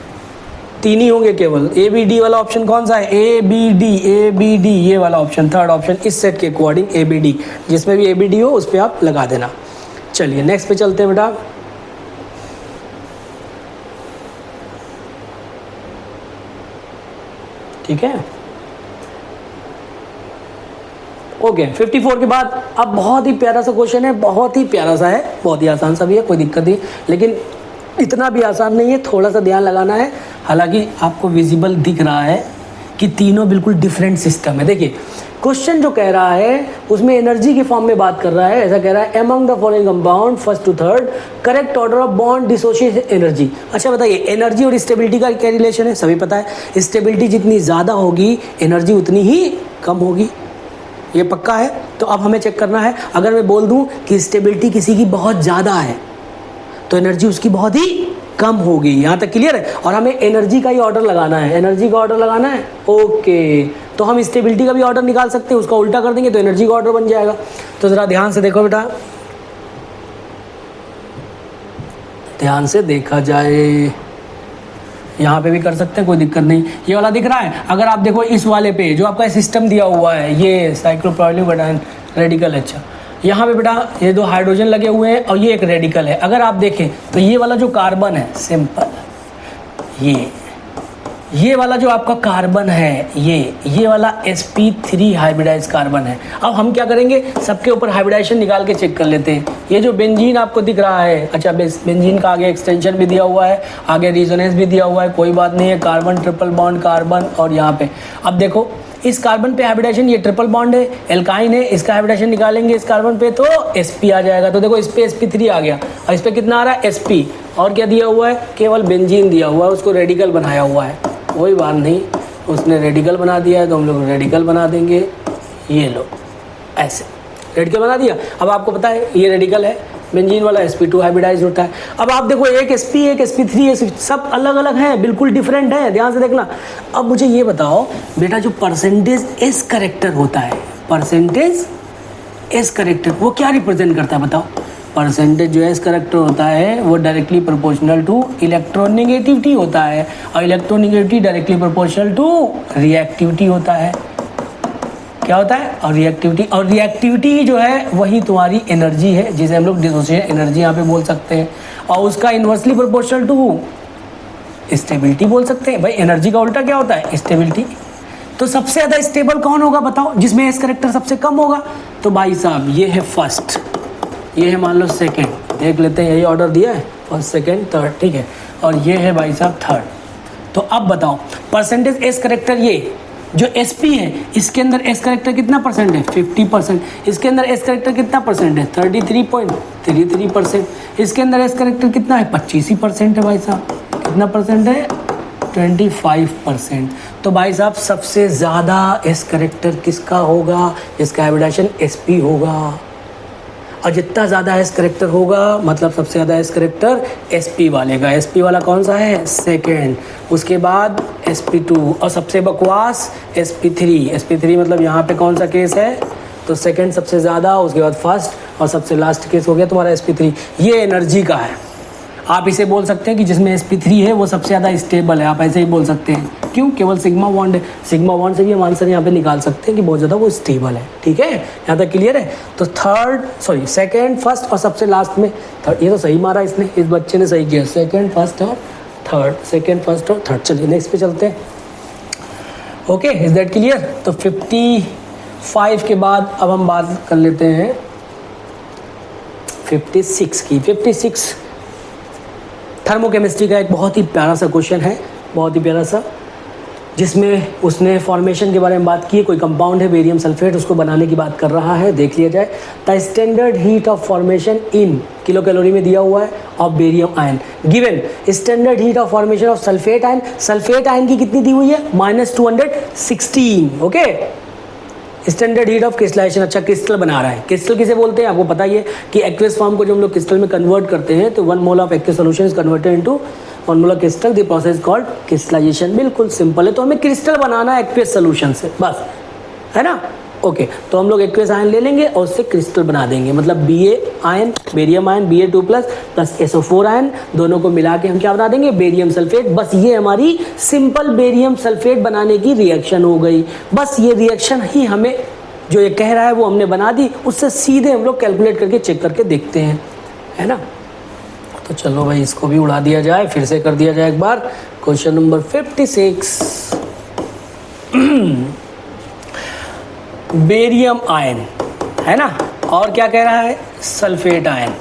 3 ही होंगे केवल, ABD वाला ऑप्शन कौन सा है, ABD ये वाला ऑप्शन, थर्ड ऑप्शन इस सेट के अकॉर्डिंग ABD, जिसमें भी ABD हो उस पर आप लगा देना। चलिए नेक्स्ट पे चलते हैं बेटा। ठीक है ओके 54 के बाद अब बहुत ही प्यारा सा क्वेश्चन है, बहुत ही प्यारा सा है, बहुत ही आसान सा भी है, कोई दिक्कत नहीं, लेकिन इतना भी आसान नहीं है, थोड़ा सा ध्यान लगाना है। हालांकि आपको विजिबल दिख रहा है कि तीनों बिल्कुल डिफरेंट सिस्टम है। देखिए क्वेश्चन जो कह रहा है उसमें एनर्जी के फॉर्म में बात कर रहा है, ऐसा कह रहा है among the following compound first to third correct order of bond dissociation energy. अच्छा बताइए एनर्जी और स्टेबिलिटी का क्या रिलेशन है, सभी पता है, स्टेबिलिटी जितनी ज़्यादा होगी एनर्जी उतनी ही कम होगी, ये पक्का है। तो अब हमें चेक करना है, अगर मैं बोल दूं कि स्टेबिलिटी किसी की बहुत ज़्यादा है तो एनर्जी उसकी बहुत ही कम होगी, यहाँ तक क्लियर है। और हमें एनर्जी का ही ऑर्डर लगाना है, एनर्जी का ऑर्डर लगाना है ओके। तो हम स्टेबिलिटी का भी ऑर्डर निकाल सकते हैं, उसका उल्टा कर देंगे तो एनर्जी का ऑर्डर बन जाएगा। तो ज़रा ध्यान से देखो बेटा, ध्यान से देखा जाए, यहाँ पे भी कर सकते हैं कोई दिक्कत नहीं। ये वाला दिख रहा है, अगर आप देखो इस वाले पे जो आपका सिस्टम दिया हुआ है ये साइक्लोप्रोपाइलीन रेडिकल, अच्छा यहाँ पे बेटा ये 2 हाइड्रोजन लगे हुए हैं और ये एक रेडिकल है। अगर आप देखें तो ये वाला जो कार्बन है सिंपल, ये वाला जो आपका कार्बन है ये वाला sp3 हाइब्रिडाइज कार्बन है। अब हम क्या करेंगे, सबके ऊपर हाइब्रिडाइजेशन निकाल के चेक कर लेते हैं। ये जो बेंजीन आपको दिख रहा है, अच्छा बेंजीन का आगे एक्सटेंशन भी दिया हुआ है, आगे रेजोनेंस भी दिया हुआ है, कोई बात नहीं है, कार्बन ट्रिपल बॉन्ड कार्बन। और यहाँ पे अब देखो इस कार्बन पे हाइब्रिडाइजेशन, ये ट्रिपल बॉन्ड है, एल्काइन है, इसका हाइब्रिडाइजेशन निकालेंगे इस कार्बन पे तो sp आ जाएगा। तो देखो इस पे sp3 आ गया और इस पे कितना आ रहा है sp, और क्या दिया हुआ है, केवल बेंजीन दिया हुआ है, उसको रेडिकल बनाया हुआ है, कोई बात नहीं, उसने रेडिकल बना दिया है तो हम लोग रेडिकल बना देंगे, ये लो ऐसे रेडिकल बना दिया। अब आपको पता है ये रेडिकल है, बेंजीन वाला sp2 हाइब्रिडाइज होता है। अब आप देखो एक sp एक sp3 सब अलग अलग हैं, बिल्कुल डिफरेंट है, ध्यान से देखना। अब मुझे ये बताओ बेटा, जो परसेंटेज s करेक्टर होता है, परसेंटेज s करेक्टर वो क्या रिप्रेजेंट करता है बताओ? परसेंटेज जो s करेक्टर होता है वो डायरेक्टली प्रोपोर्शनल टू इलेक्ट्रोनेगेटिविटी होता है, और electronegativity directly proportional to reactivity होता है। क्या होता है? और रिएक्टिविटी जो है वही तुम्हारी एनर्जी है, जिसे हम लोग डिसोसिएशन एनर्जी यहाँ पे बोल सकते हैं, और उसका इन्वर्सली प्रोपोर्शनल टू स्टेबिलिटी बोल सकते हैं। भाई एनर्जी का उल्टा क्या होता है? स्टेबिलिटी। तो सबसे ज़्यादा स्टेबल कौन होगा बताओ, जिसमें एस करेक्टर सबसे कम होगा? तो भाई साहब ये है फर्स्ट, ये है मान लो सेकेंड, देख लेते हैं, यही ऑर्डर दिया है, फर्स्ट सेकेंड थर्ड, ठीक है, और ये है भाई साहब थर्ड। तो अब बताओ परसेंटेज एस करेक्टर, ये जो sp है इसके अंदर s करेक्टर कितना परसेंट है? 50%। इसके अंदर s करेक्टर कितना परसेंट है? 33.33%। इसके अंदर s करेक्टर कितना है? 25% है भाई साहब। कितना परसेंट है? 25%। तो भाई साहब सबसे ज़्यादा s करेक्टर किसका होगा? इसका हाइब्रिडाइजेशन sp होगा, और जितना ज़्यादा एस करेक्टर होगा मतलब सबसे ज़्यादा एस करेक्टर sp वाले का। sp वाला कौन सा है? सेकेंड, उसके बाद sp2, और सबसे बकवास sp3। sp3 मतलब यहाँ पे कौन सा केस है? तो सेकेंड सबसे ज़्यादा, उसके बाद फर्स्ट, और सबसे लास्ट केस हो गया तुम्हारा sp3। ये एनर्जी का है। आप इसे बोल सकते हैं कि जिसमें sp3 है वो सबसे ज़्यादा स्टेबल है, आप ऐसे ही बोल सकते हैं। क्यों? केवल सिग्मा बॉन्ड है, सिग्मा बॉन्ड से भी हम आंसर यहाँ पे निकाल सकते हैं कि बहुत ज़्यादा वो स्टेबल है। ठीक है, यहाँ तक क्लियर है? तो सेकेंड, फर्स्ट और सबसे लास्ट में थर्ड। ये तो सही मारा इसने, इस बच्चे ने सही किया, सेकेंड, फर्स्ट और थर्ड, सेकेंड, फर्स्ट और थर्ड। चलिए नेक्स्ट पे चलते हैं। Okay, is that clear? तो 55 के बाद अब हम बात कर लेते हैं 56 की। 56 थर्मोकेमिस्ट्री का एक बहुत ही प्यारा सा क्वेश्चन है, बहुत ही प्यारा सा, जिसमें उसने फॉर्मेशन के बारे में बात की है। कोई कंपाउंड है बेरियम सल्फेट, उसको बनाने की बात कर रहा है। देख लिया जाए। The standard heat of formation in kilo calorie में दिया हुआ है of barium ion given standard heat of formation of sulphate ion. Sulphate ion की कितनी दी हुई है? -216। Okay, standard heat of crystallization. अच्छा, क्रिस्टल बना रहा है। क्रिस्टल किसे बोलते हैं? आपको पता ही है कि एक्वेस फॉर्म को जो हम लोग क्रिस्टल में कन्वर्ट करते हैं तो 1 mole of aqueous solution is converted into 1 mole of crystal. The process called crystallization. बिल्कुल सिंपल है। तो हमें क्रिस्टल बनाना है एक्वेस सॉल्यूशन से, बस, है ना? ओके, तो हम लोग एक्वेस आयन ले लेंगे और उससे क्रिस्टल बना देंगे। मतलब Ba ion, barium ion, Ba2 plus SO4 ion, दोनों को मिला के हम क्या बना देंगे? Barium sulphate. बस ये हमारी सिंपल बेरियम सल्फेट बनाने की रिएक्शन हो गई। बस ये रिएक्शन ही हमें जो ये कह रहा है वो हमने बना दी, उससे सीधे हम लोग कैलकुलेट करके चेक करके देखते हैं, है ना? तो चलो भाई इसको भी उड़ा दिया जाए, फिर से कर दिया जाए एक बार। क्वेश्चन नंबर 56, बेरियम आयन है ना, और क्या कह रहा है? सल्फेट आयन,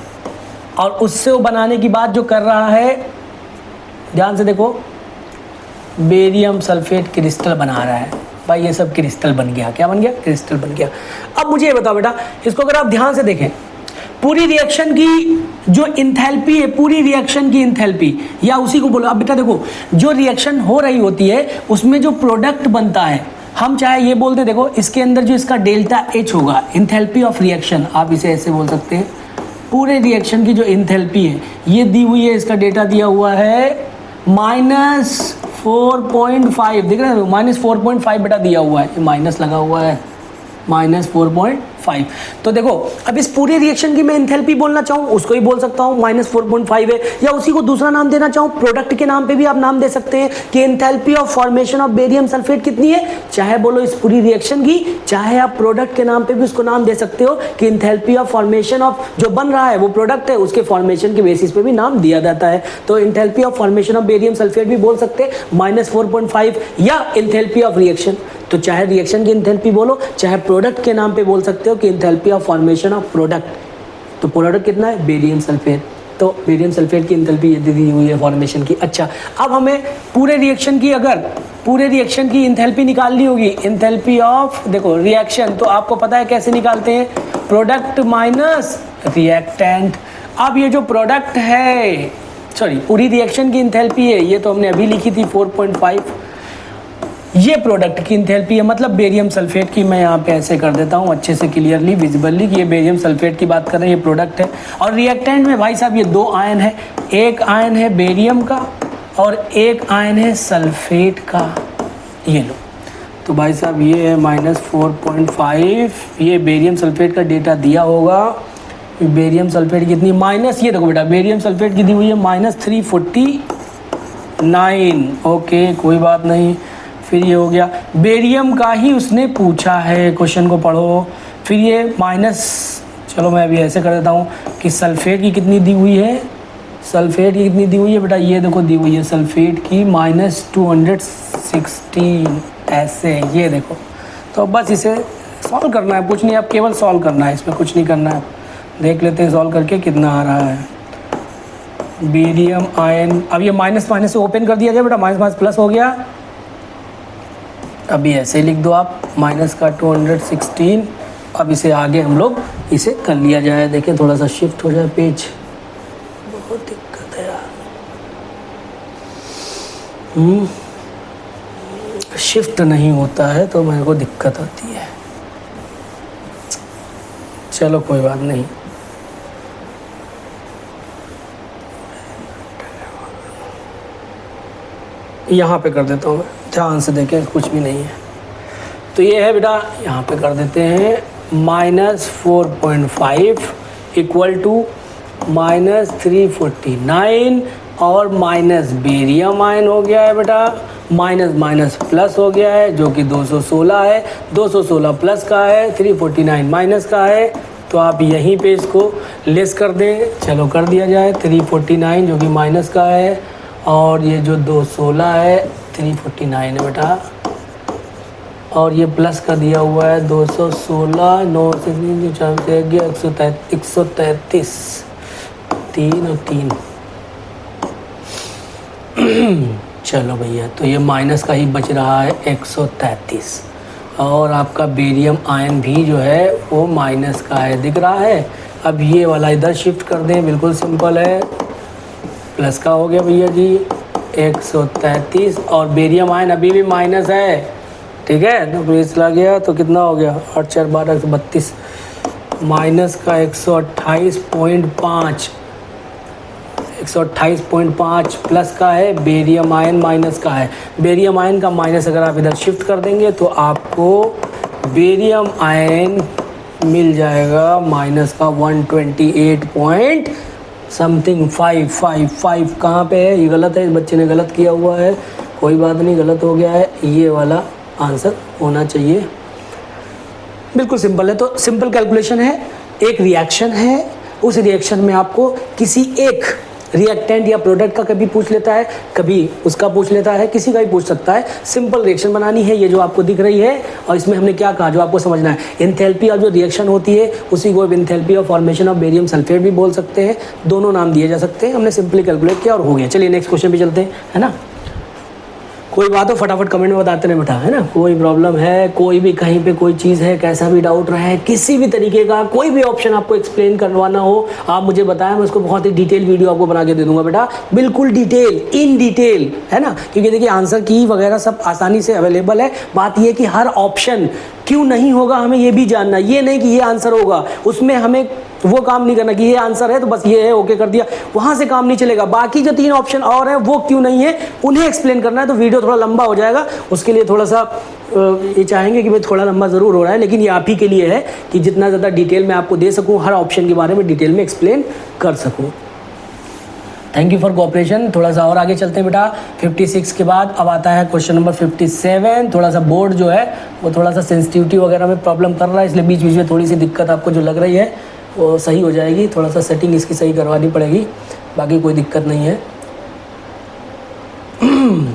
और उससे वो बनाने की बात जो कर रहा है, ध्यान से देखो, बेरियम सल्फेट क्रिस्टल बना रहा है। भाई ये सब क्रिस्टल बन गया। क्या बन गया? क्रिस्टल बन गया। अब मुझे ये बताओ बेटा, इसको अगर आप ध्यान से देखें, पूरी रिएक्शन की जो इंथैल्पी है, पूरी रिएक्शन की इंथैल्पी, या उसी को बोलो। अब बेटा देखो, जो रिएक्शन हो रही होती है उसमें जो प्रोडक्ट बनता है, हम चाहे ये बोलते, देखो इसके अंदर जो इसका डेल्टा H होगा, इंथैल्पी ऑफ रिएक्शन, आप इसे ऐसे बोल सकते हैं। पूरे रिएक्शन की जो इंथैल्पी है ये दी हुई है, इसका डेटा दिया हुआ है -4.5, दिख रहा है? -4.5 बेटा दिया हुआ है, माइनस लगा हुआ है, -4.5। तो देखो, अब इस पूरी रिएक्शन की मैं एंथैल्पी बोलना चाहूँ, उसको ही बोल सकता हूँ -4.5 है, या उसी को दूसरा नाम देना चाहूँ, प्रोडक्ट के नाम पे भी आप नाम दे सकते हैं कि enthalpy of formation of barium sulphate कितनी है। चाहे बोलो इस पूरी रिएक्शन की, चाहे आप प्रोडक्ट के नाम पे भी उसको नाम दे सकते हो कि एंथैल्पी ऑफ फॉर्मेशन ऑफ जो बन रहा है वो प्रोडक्ट है, उसके फॉर्मेशन के बेसिस पे भी नाम दिया जाता है। तो enthalpy of formation of barium sulphate भी बोल सकते हैं -4.5, या एंथैल्पी ऑफ रिएक्शन। तो चाहे रिएक्शन की एंथैल्पी बोलो, चाहे प्रोडक्ट के नाम पे बोल सकते हो कि enthalpy of formation of product. तो प्रोडक्ट कितना है? Barium sulphate. तो बेरियम सल्फेट की एंथैल्पी ये दी हुई है फॉर्मेशन की। अच्छा, अब हमें पूरे रिएक्शन की अगर पूरे रिएक्शन की इंथैल्पी निकालनी होगी, इंथैल्पी ऑफ देखो रिएक्शन, तो आपको पता है कैसे निकालते हैं, प्रोडक्ट माइनस रिएक्टेंट। अब ये जो प्रोडक्ट है, सॉरी पूरी रिएक्शन की इंथैल्पी है, ये तो हमने अभी लिखी थी 4.5, ये प्रोडक्ट की इंथैल्पी है, मतलब बेरियम सल्फेट की। मैं यहाँ पे ऐसे कर देता हूँ अच्छे से क्लियरली विजिबली कि ये बेरियम सल्फेट की बात कर रहे हैं, ये प्रोडक्ट है। और रिएक्टेंट में भाई साहब ये दो आयन है, एक आयन है बेरियम का और एक आयन है सल्फेट का, ये लो। तो भाई साहब ये है -4.5, ये बेरियम सल्फेट का डेटा दिया होगा। बेरियम सल्फेट कितनी माइनस, ये देखो बेटा बेरियम सल्फेट की दी हुई है -349, ओके कोई बात नहीं। फिर ये हो गया बेरियम का ही उसने पूछा है, क्वेश्चन को पढ़ो। फिर ये माइनस, चलो मैं अभी ऐसे कर देता हूँ कि सल्फेट की कितनी दी हुई है, सल्फेट की कितनी दी हुई है बेटा, ये देखो दी हुई है सल्फेट की -216, ऐसे ये देखो। तो बस इसे सॉल्व करना है, कुछ नहीं, आप केवल सॉल्व करना है, इसमें कुछ नहीं करना है। देख लेते हैं सॉल्व करके कितना आ रहा है। बेरियम आयन, अब ये माइनस माइनस से ओपन कर दिया जाए बेटा, माइनस माइनस प्लस हो गया। अभी ऐसे लिख दो आप माइनस का 216। अब इसे आगे हम लोग इसे कर लिया जाए, देखें थोड़ा सा शिफ्ट हो जाए पेज, बहुत दिक्कत है यार, शिफ्ट नहीं होता है तो मेरे को दिक्कत होती है। चलो कोई बात नहीं, यहाँ पे कर देता हूँ मैं, ध्यान से देखें कुछ भी नहीं है। तो ये है बेटा, यहाँ पे कर देते हैं -4.5 इक्वल टू -349 और माइनस बेरियम आयन हो गया है बेटा, माइनस माइनस प्लस हो गया है जो कि 216 है, 216 प्लस का है, 349 माइनस का है। तो आप यहीं पे इसको लेस कर दें, चलो कर दिया जाए। 349 जो कि माइनस का है और ये जो 216 है 349 है बेटा, और ये प्लस का दिया हुआ है 216, 9 से 4 से 133, 3 और 3 चलो भैया, तो ये माइनस का ही बच रहा है 133, और आपका बेरियम आयन भी जो है वो माइनस का है, दिख रहा है। अब ये वाला इधर शिफ्ट कर दें, बिल्कुल सिंपल है, प्लस का हो गया भैया जी 133, और बेरियम आयन अभी भी माइनस है, ठीक है। तो प्लस लग गया तो कितना हो गया, 8 4 12 132, माइनस का 128.5, 128.5 प्लस का है, बेरियम आयन माइनस का है। बेरियम आयन का माइनस अगर आप इधर शिफ्ट कर देंगे तो आपको बेरियम आयन मिल जाएगा माइनस का 128 पॉइंट समथिंग 555। कहाँ पे है, ये गलत है, इस बच्चे ने गलत किया हुआ है, कोई बात नहीं, गलत हो गया है, ये वाला आंसर होना चाहिए। बिल्कुल सिंपल है। तो सिंपल कैलकुलेशन है, एक रिएक्शन है, उस रिएक्शन में आपको किसी एक रिएक्टेंट या प्रोडक्ट का कभी पूछ लेता है, कभी उसका पूछ लेता है, किसी का भी पूछ सकता है। सिंपल रिएक्शन बनानी है, ये जो आपको दिख रही है, और इसमें हमने क्या कहा जो आपको समझना है, एंथैल्पी और जो रिएक्शन होती है उसी को enthalpy of formation of barium sulphate भी बोल सकते हैं, दोनों नाम दिए जा सकते हैं। हमने सिंपली कैलकुलेट किया और हो गया। चलिए नेक्स्ट क्वेश्चन पे चलते हैं, है ना। कोई बात हो फटाफट कमेंट में बताते रहे बेटा, है ना। कोई प्रॉब्लम है, कोई भी कहीं पे कोई चीज़ है, कैसा भी डाउट रहे, किसी भी तरीके का कोई भी ऑप्शन आपको एक्सप्लेन करवाना हो, आप मुझे बताएं, मैं उसको बहुत ही डिटेल वीडियो आपको बना के दे दूंगा बेटा, बिल्कुल डिटेल, इन डिटेल, है ना। क्योंकि देखिए आंसर की वगैरह सब आसानी से अवेलेबल है। बात ये कि हर ऑप्शन क्यों नहीं होगा हमें ये भी जानना, ये नहीं कि ये आंसर होगा, उसमें हमें वो काम नहीं करना कि ये आंसर है तो बस ये है, ओके कर दिया, वहाँ से काम नहीं चलेगा। बाकी जो 3 ऑप्शन और हैं वो क्यों नहीं है उन्हें एक्सप्लेन करना है, तो वीडियो थोड़ा लंबा हो जाएगा। उसके लिए थोड़ा सा ये चाहेंगे कि भाई थोड़ा लंबा ज़रूर हो रहा है, लेकिन ये आप ही के लिए है कि जितना ज़्यादा डिटेल में आपको दे सकूँ, हर ऑप्शन के बारे में डिटेल में एक्सप्लेन कर सकूँ। Thank you for cooperation. थोड़ा सा और आगे चलते हैं बेटा। 56 के बाद अब आता है क्वेश्चन नंबर 57। थोड़ा सा बोर्ड जो है वो थोड़ा सा सेंसिटिविटी वगैरह में प्रॉब्लम कर रहा है, इसलिए बीच बीच में थोड़ी सी दिक्कत आपको जो लग रही है वो सही हो जाएगी। थोड़ा सा सेटिंग इसकी सही करवानी पड़ेगी, बाकी कोई दिक्कत नहीं है।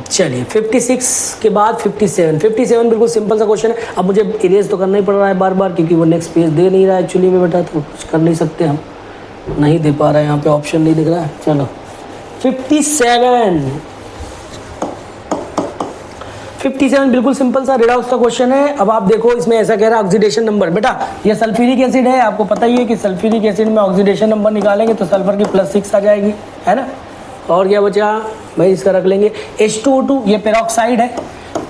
चलिए 56 के बाद 57 बिल्कुल सिंपल सा क्वेश्चन है। अब मुझे इरेज तो करना ही पड़ रहा है बार बार, क्योंकि वो नेक्स्ट पेज दे नहीं रहा है एक्चुअली में बेटा, तो कुछ कर नहीं सकते हम, नहीं दे पा रहा है, यहाँ पे ऑप्शन नहीं दिख रहा है। चलो 57 57 बिल्कुल सिंपल सा रेडॉक्स का क्वेश्चन है। अब आप देखो इसमें ऐसा कह रहा है ऑक्सीडेशन नंबर। बेटा ये सल्फ्यूरिक एसिड है, आपको पता ही है कि सल्फ्यूरिक एसिड में ऑक्सीडेशन नंबर निकालेंगे तो सल्फर की +6 आ जाएगी, है ना। और क्या बचा भाई, इसका रख लेंगे H2O2, ये पेरोक्साइड है।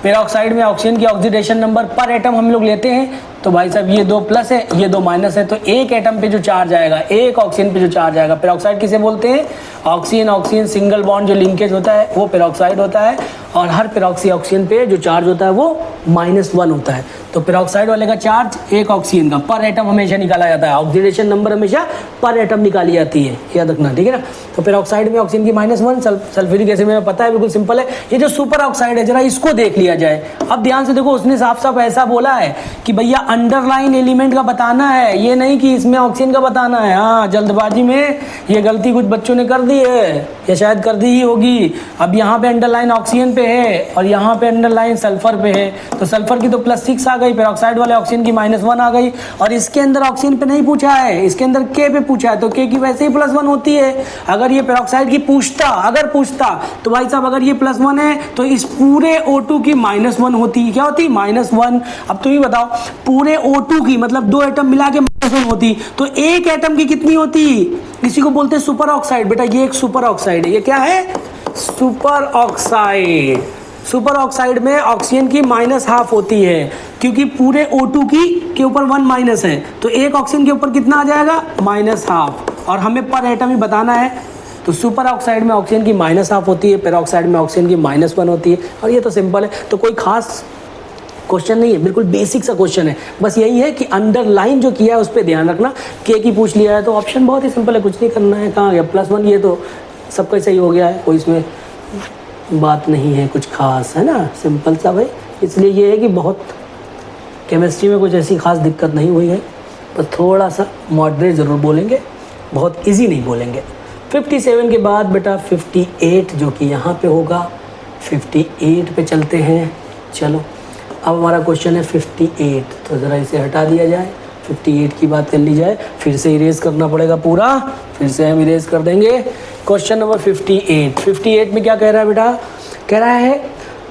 पेरोक्साइड में ऑक्सीजन की ऑक्सीडेशन नंबर पर एटम हम लोग लेते हैं, तो भाई साहब ये 2 प्लस है, ये 2 माइनस है, तो एक एटम पे जो चार्ज आएगा, एक ऑक्सीजन पे जो चार्ज आएगा, पेरोक्साइड किसे बोलते हैं, ऑक्सीजन ऑक्सीजन सिंगल बॉन्ड जो लिंकेज होता है वो पेरोक्साइड होता है। और हर पेरोक्सी ऑक्सीजन पे जो चार्ज होता है वो -1 होता है। तो पेरोक्साइड वाले का चार्ज एक ऑक्सीजन का पर एटम हमेशा निकाला जाता है, ऑक्सीडेशन नंबर हमेशा पर एटम निकाली जाती है, याद रखना, ठीक है ना। तो पेरोक्साइड में ऑक्सीजन की -1, सल्फ्यूरिक एसिड में पता है, बिल्कुल सिंपल है। ये जो सुपर ऑक्साइड है, जरा इसको देख लिया जाए। अब ध्यान से देखो, उसने साफ साफ ऐसा बोला है कि भैया अंडरलाइन एलिमेंट का बताना है, ये नहीं कि इसमें ऑक्सीजन का बताना है। हाँ, जल्दबाजी में ये गलती कुछ बच्चों ने कर दी है, या शायद कर दी ही होगी। अब यहाँ पे अंडरलाइन ऑक्सीजन पे है और यहाँ पे अंडरलाइन सल्फर पे है, तो सल्फर की तो +6 आ गई, पेरोक्साइड वाले ऑक्सीजन की -1 आ गई। और इसके अंदर ऑक्सीजन पे नहीं पूछा है, इसके अंदर के पे पूछा है, तो के की वैसे ही +1 होती है। अगर ये पेरोक्साइड की पूछता तो भाई साहब, अगर ये +1 है तो इस पूरे O2 की -1 होती है। क्या होती है? -1। अब तुम ही बताओ, पूरे O2 की मतलब 2 एटम मिला के -1 होती, तो एक एटम की कितनी होती? इसी को बोलते हैं सुपर ऑक्साइड। बेटा ये एक सुपर ऑक्साइड है। ये क्या है? Super oxide. सुपर ऑक्साइड में ऑक्सीजन की -½ होती है, क्योंकि पूरे O2 के ऊपर 1 माइनस है, तो एक ऑक्सीजन के ऊपर कितना आ जाएगा? -½ और हमें पर एटम ही बताना है। तो सुपर ऑक्साइड में ऑक्सीजन की -½ होती है, पेरोक्साइड में ऑक्सीजन की -1 होती है। और ये तो सिंपल है, तो कोई खास क्वेश्चन नहीं है, बिल्कुल बेसिक सा क्वेश्चन है। बस यही है कि अंडरलाइन जो किया है उस पर ध्यान रखना। के की पूछ लिया है तो ऑप्शन बहुत ही सिंपल है, कुछ नहीं करना है। कहाँ गया +1? ये तो सबका सही हो गया है, कोई इसमें बात नहीं है कुछ खास, है ना, सिंपल सा भाई। इसलिए ये है कि बहुत केमिस्ट्री में कुछ ऐसी खास दिक्कत नहीं हुई है, बस थोड़ा सा मॉडरेट ज़रूर बोलेंगे, बहुत इजी नहीं बोलेंगे। 57 के बाद बेटा 58 जो कि यहाँ पे होगा, 58 पे चलते हैं। चलो अब हमारा क्वेश्चन है 58, तो ज़रा इसे हटा दिया जाए, 58 की बात कर ली जाए। फिर से इरेज करना पड़ेगा पूरा, फिर से हम इरेज कर देंगे। क्वेश्चन नंबर 58 में क्या कह रहा है बेटा? कह रहा है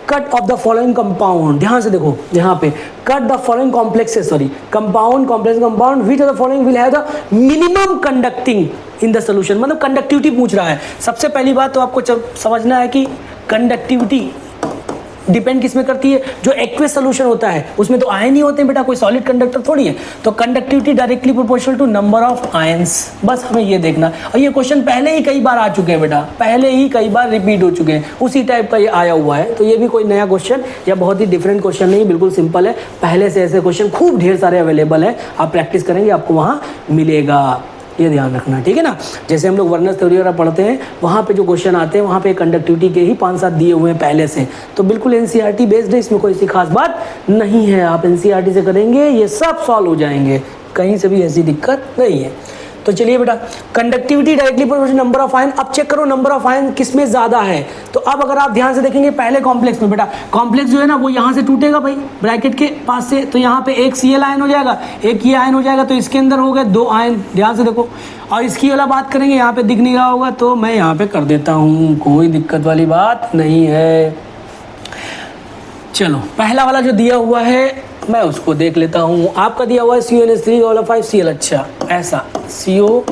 cut off the following compound. ध्यान से देखो, यहाँ पे cut the following complexes, sorry compound, complex compound, which of the following will have the minimum conducting in the solution. मतलब कंडक्टिविटी पूछ रहा है। सबसे पहली बात तो आपको समझना है कि कंडक्टिविटी डिपेंड किस में करती है? जो एक्वेस सोल्यूशन होता है उसमें तो आयन ही होते हैं बेटा, कोई सॉलिड कंडक्टर थोड़ी है। तो conductivity directly proportional to number of ions, बस हमें ये देखना। और ये क्वेश्चन पहले ही कई बार आ चुके हैं बेटा, पहले ही कई बार रिपीट हो चुके हैं, उसी टाइप का ये आया हुआ है। तो ये भी कोई नया क्वेश्चन या बहुत ही डिफरेंट क्वेश्चन नहीं, बिल्कुल सिंपल है। पहले से ऐसे क्वेश्चन खूब ढेर सारे अवेलेबल है, आप प्रैक्टिस करेंगे आपको वहाँ मिलेगा, ये ध्यान रखना, ठीक है ना। जैसे हम लोग वर्नस थ्योरी वगैरह पढ़ते हैं, वहाँ पे जो क्वेश्चन आते हैं वहाँ पे कंडक्टिविटी के ही 5-7 दिए हुए हैं पहले से। तो बिल्कुल एनसीईआरटी बेस्ड है, इसमें कोई ऐसी खास बात नहीं है। आप एनसीईआरटी से करेंगे ये सब सॉल्व हो जाएंगे, कहीं से भी ऐसी दिक्कत नहीं है। तो चलिए बेटा, conductivity directly proportional number of ion. अब चेक करो नंबर ऑफ आयन किस में ज़्यादा है। तो अब अगर आप ध्यान से देखेंगे पहले कॉम्प्लेक्स में, बेटा कॉम्प्लेक्स जो है ना वो यहाँ से टूटेगा भाई, ब्रैकेट के पास से, तो यहाँ पे एक Cl आयन हो जाएगा, एक ये आयन हो जाएगा, तो इसके अंदर हो गए 2 आयन। ध्यान से देखो, और इसकी वाला बात करेंगे, यहाँ पे दिख नहीं रहा होगा तो मैं यहाँ पे कर देता हूँ, कोई दिक्कत वाली बात नहीं है। चलो पहला वाला जो दिया हुआ है मैं उसको देख लेता हूँ। आपका दिया हुआ है CuNH3 Cl। अच्छा, ऐसा CuNH3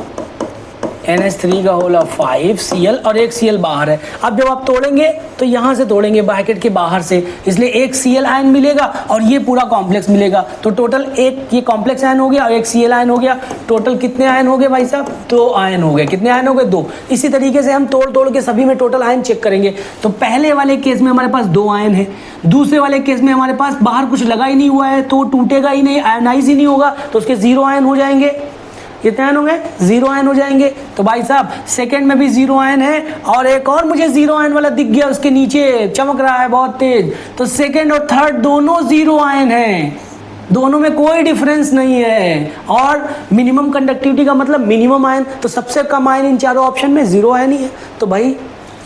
5 Cl और एक Cl बाहर है। अब जब आप तोड़ेंगे तो यहाँ से तोड़ेंगे ब्रैकेट के बाहर से, इसलिए एक Cl आयन मिलेगा और ये पूरा कॉम्प्लेक्स मिलेगा। तो टोटल एक ये कॉम्प्लेक्स आयन हो गया और एक Cl आयन हो गया। टोटल कितने आयन हो गए भाई साहब? 2 आयन हो गए। कितने आयन हो गए? 2। इसी तरीके से हम तोड़ के सभी में टोटल आयन चेक करेंगे। तो पहले वाले केस में हमारे पास 2 आयन है, दूसरे वाले केस में हमारे पास बाहर कुछ लगा ही नहीं हुआ है, तो टूटेगा ही नहीं, आयनाइज ही नहीं होगा, तो उसके 0 आयन हो जाएंगे। कितने आयन हो गए? 0 आयन हो जाएंगे। तो भाई साहब सेकंड में भी 0 आयन है, और एक और मुझे 0 आयन वाला दिख गया, उसके नीचे चमक रहा है बहुत तेज। तो सेकंड और थर्ड दोनों 0 आयन हैं, दोनों में कोई डिफरेंस नहीं है। और मिनिमम कंडक्टिविटी का मतलब मिनिमम आयन, तो सबसे कम आयन इन चारों ऑप्शन में 0 आयन ही है। तो भाई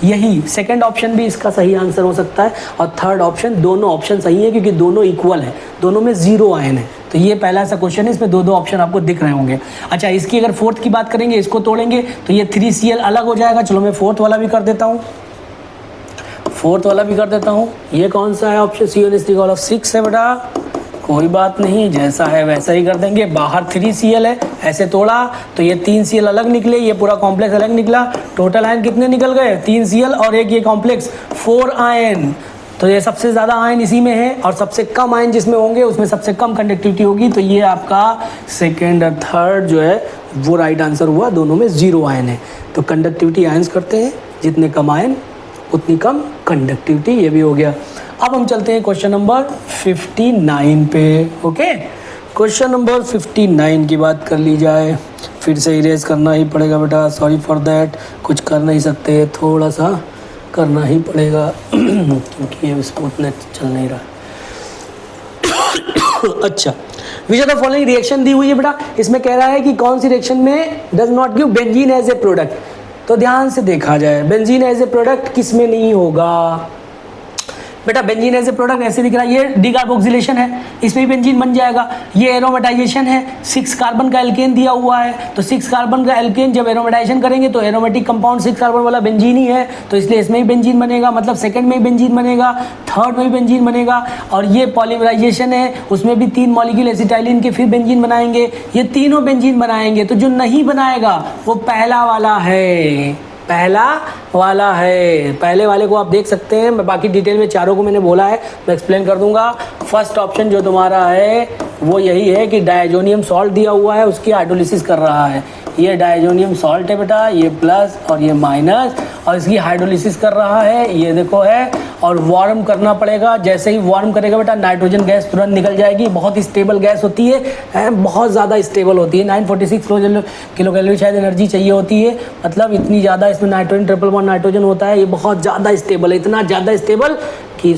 यही सेकंड ऑप्शन भी इसका सही आंसर हो सकता है, और थर्ड ऑप्शन, दोनों ऑप्शन सही है क्योंकि दोनों इक्वल है, दोनों में 0 आयन है। तो ये पहला ऐसा क्वेश्चन है, इसमें 2 ऑप्शन आपको दिख रहे होंगे। अच्छा, इसकी अगर फोर्थ की बात करेंगे, इसको तोड़ेंगे तो ये 3Cl अलग हो जाएगा। चलो मैं फोर्थ वाला भी कर देता हूँ। फोर्थ वाला भी कर देता हूँ। ये कौन सा है ऑप्शन CONH3 है बेटा, कोई बात नहीं, जैसा है वैसा ही कर देंगे। बाहर 3Cl है, ऐसे तोड़ा तो ये 3Cl अलग निकले, ये पूरा कॉम्प्लेक्स अलग निकला। टोटल आयन कितने निकल गए? 3Cl और एक ये कॉम्प्लेक्स 4 आयन। तो ये सबसे ज़्यादा आयन इसी में है और सबसे कम आयन जिसमें होंगे उसमें सबसे कम कंडक्टिविटी होगी। तो ये आपका सेकेंड और थर्ड जो है वो राइट आंसर हुआ, दोनों में 0 आयन है। तो कंडक्टिविटी आयंस करते हैं, जितने कम आयन उतनी कम कंडक्टिविटी, ये भी हो गया। अब हम चलते हैं क्वेश्चन नंबर 59 पे। ओके, क्वेश्चन नंबर 59 की बात कर ली जाए। फिर से इरेज करना ही पड़ेगा बेटा, सॉरी फॉर दैट, कुछ कर नहीं सकते, थोड़ा सा करना ही पड़ेगा क्योंकि ये स्मूथ नेट चल नहीं रहा। अच्छा, which are the following reaction दी हुई है बेटा, इसमें कह रहा है कि कौन सी रिएक्शन में does not give benzene as a product. तो ध्यान से देखा जाए, बेंजीन एज ए प्रोडक्ट किस में नहीं होगा बेटा? बेंजीन एज ए प्रोडक्ट ऐसे दिख रहा है, ये डीकार्बोक्सिलेशन है, इसमें भी बेंजीन बन जाएगा। ये एरोमेटाइजेशन है, 6 कार्बन का एल्केन दिया हुआ है, तो 6 कार्बन का एल्केन जब एरोमेटाइजेशन करेंगे तो एरोमेटिक कंपाउंड 6 कार्बन वाला बेंजीन ही है, तो इसलिए इसमें भी बेंजीन बनेगा, मतलब सेकंड में भी बेंजीन बनेगा, थर्ड में भी बेंजीन बनेगा। और ये पॉलीमराइजेशन है, उसमें भी 3 मॉलिक्यूल एसिटाइलिन के फिर बेंजीन बनाएंगे, ये तीनों बेंजीन बनाएंगे। तो जो नहीं बनाएगा वो पहला वाला है, पहला वाला है। पहले वाले को आप देख सकते हैं, मैं बाकी डिटेल में चारों को मैंने बोला है, मैं एक्सप्लेन कर दूंगा। फर्स्ट ऑप्शन जो तुम्हारा है वो यही है कि डायजोनियम सॉल्ट दिया हुआ है, उसकी हाइड्रोलिसिस कर रहा है। ये डायजोनियम सॉल्ट है बेटा, ये प्लस और ये माइनस, और इसकी हाइड्रोलिसिस कर रहा है, ये देखो है। और वार्म करना पड़ेगा, जैसे ही वार्म करेगा बेटा नाइट्रोजन गैस तुरंत निकल जाएगी। बहुत स्टेबल गैस होती है, बहुत ज़्यादा स्टेबल होती है। 946 किलो कैलोरी शायद एनर्जी चाहिए होती है, मतलब इतनी ज़्यादा इसमें नाइट्रोजन, ट्रिपल बॉन्ड नाइट्रोजन होता है। ये बहुत ज़्यादा स्टेबल है, इतना ज़्यादा स्टेबल कि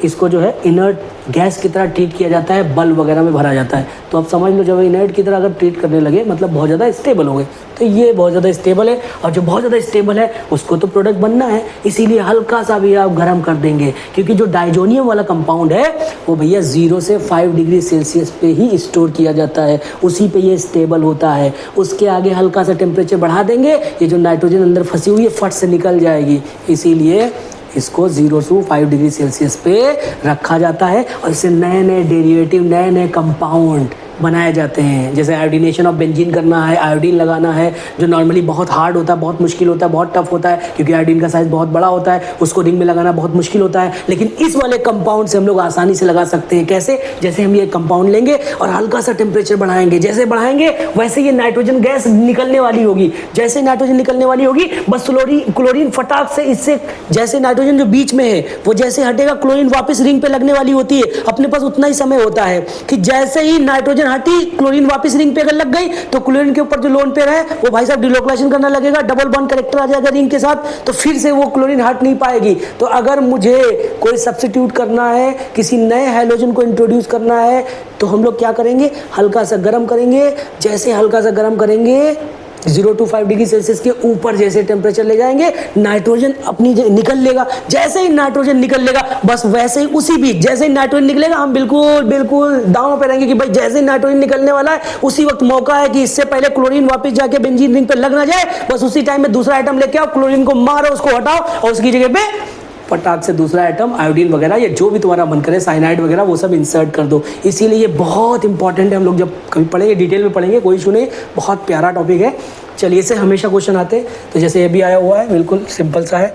इसको जो है इनर्ट गैस की तरह ट्रीट किया जाता है, बल्ब वगैरह में भरा जाता है। तो आप समझ लो जब इनर्ट की तरह अगर ट्रीट करने लगे मतलब बहुत ज़्यादा स्टेबल हो गए। तो ये बहुत ज़्यादा स्टेबल है, और जो बहुत ज़्यादा स्टेबल है उसको तो प्रोडक्ट बनना है, इसीलिए हल्का सा भी आप गर्म कर देंगे, क्योंकि जो डायजोनियम वाला कंपाउंड है वो भैया 0 से 5 डिग्री सेल्सियस पे ही स्टोर किया जाता है, उसी पे ये स्टेबल होता है। उसके आगे हल्का सा टेम्परेचर बढ़ा देंगे, ये जो नाइट्रोजन अंदर फंसी हुई है फट से निकल जाएगी। इसीलिए इसको 0 से 5 डिग्री सेल्सियस पे रखा जाता है, और इससे नए नए डेरिवेटिव, नए नए कंपाउंड बनाए जाते हैं। जैसे आयोडीनेशन ऑफ बेंजीन करना है, आयोडीन लगाना है, जो नॉर्मली बहुत हार्ड होता है, बहुत मुश्किल होता है, बहुत टफ होता है, क्योंकि आयोडीन का साइज बहुत बड़ा होता है, उसको रिंग में लगाना बहुत मुश्किल होता है। लेकिन इस वाले कंपाउंड से हम लोग आसानी से लगा सकते हैं। कैसे? जैसे हम ये कंपाउंड लेंगे और हल्का सा टेम्परेचर बढ़ाएंगे, जैसे बढ़ाएंगे वैसे ये नाइट्रोजन गैस निकलने वाली होगी। जैसे नाइट्रोजन निकलने वाली होगी बस क्लोरीन फटाक से इससे, जैसे नाइट्रोजन जो बीच में है वो जैसे हटेगा, क्लोरीन वापस रिंग पे लगने वाली होती है। अपने पास उतना ही समय होता है कि जैसे ही नाइट्रोजन हटी, क्लोरीन वापस रिंग पे अगर लग गई तो क्लोरीन के ऊपर जो लोन पेयर है वो भाई साहब डिलोक्लाइजेशन करना लगेगा, डबल बॉन्ड करेक्टर आ जाएगा रिंग के साथ, तो फिर से वो क्लोरीन हट नहीं पाएगी। तो अगर मुझे कोई सब्स्टिट्यूट करना है, किसी नए हाइड्रोजन को इंट्रोड्यूस करना है, तो हम लोग क्या करेंगे? हल्का सा गर्म करेंगे। जैसे हल्का सा गर्म करेंगे 0 to 5 डिग्री सेल्सियस के ऊपर जैसे टेम्परेचर ले जाएंगे, नाइट्रोजन अपनी निकल लेगा। जैसे ही नाइट्रोजन निकल लेगा बस वैसे ही उसी बीच जैसे ही नाइट्रोजन निकलेगा हम बिल्कुल दांव पे रहेंगे कि भाई जैसे ही नाइट्रोजन निकलने वाला है उसी वक्त मौका है कि इससे पहले क्लोरीन वापस जाके बेंजीन रिंग पे लग ना जाए, बस उसी टाइम में दूसरा आइटम लेके आओ, क्लोरीन को मारो, उसको हटाओ, और उसकी जगह पे फटाक से दूसरा आइटम आयोडीन वगैरह या जो भी तुम्हारा मन करे, साइनाइड वगैरह, वो सब इंसर्ट कर दो। इसीलिए ये बहुत इंपॉर्टेंट है। हम लोग जब कभी पढ़ेंगे डिटेल में पढ़ेंगे, कोई इशू नहीं, बहुत प्यारा टॉपिक है। चलिए, इससे हमेशा क्वेश्चन आते हैं, तो जैसे ये भी आया हुआ है, बिल्कुल सिंपल सा है।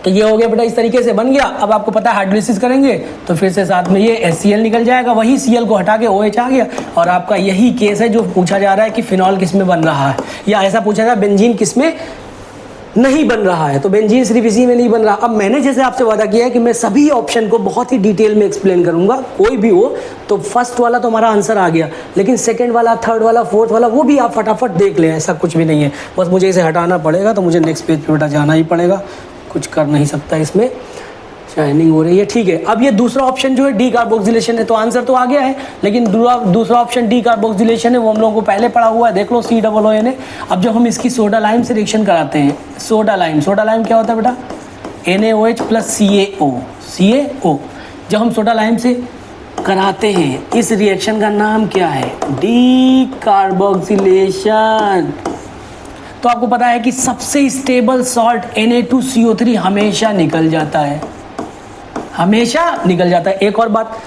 तो ये हो गया बेटा, इस तरीके से बन गया। अब आपको पता है हाइड्रोलिसिस करेंगे तो फिर से साथ में ये HCl निकल जाएगा, वही Cl को हटा के OH आ गया। और आपका यही केस है जो पूछा जा रहा है कि फिनॉल किस में बन रहा है, या ऐसा पूछा जाए बेंजीन किस में नहीं बन रहा है। तो बेंजीन सिर्फ इसी में नहीं बन रहा। अब मैंने जैसे आपसे वादा किया है कि मैं सभी ऑप्शन को बहुत ही डिटेल में एक्सप्लेन करूंगा, कोई भी हो। तो फर्स्ट वाला तो हमारा आंसर आ गया, लेकिन सेकंड वाला, थर्ड वाला, फोर्थ वाला वो भी आप फटाफट देख लें, ऐसा कुछ भी नहीं है। बस मुझे इसे हटाना पड़ेगा, तो मुझे नेक्स्ट पेज पे बेटा जाना ही पड़ेगा, कुछ कर नहीं सकता इसमें। शाइनिंग हो रही है, ठीक है। अब ये दूसरा ऑप्शन जो है डी कार्बोक्सिलेशन है, तो आंसर तो आ गया है, लेकिन दूसरा ऑप्शन डी कार्बोक्सिलेशन है वो हम लोगों को पहले पढ़ा हुआ है, देख लो COON है। अब जब हम इसकी सोडा लाइम से रिएक्शन कराते हैं, सोडा लाइम क्या होता है बेटा? NaOH plus CaO। जब हम सोडा लाइम से कराते हैं, इस रिएक्शन का नाम क्या है? D carboxylation. तो आपको पता है कि सबसे स्टेबल सॉल्ट Na2CO3 हमेशा निकल जाता है, हमेशा निकल जाता है। एक और बात,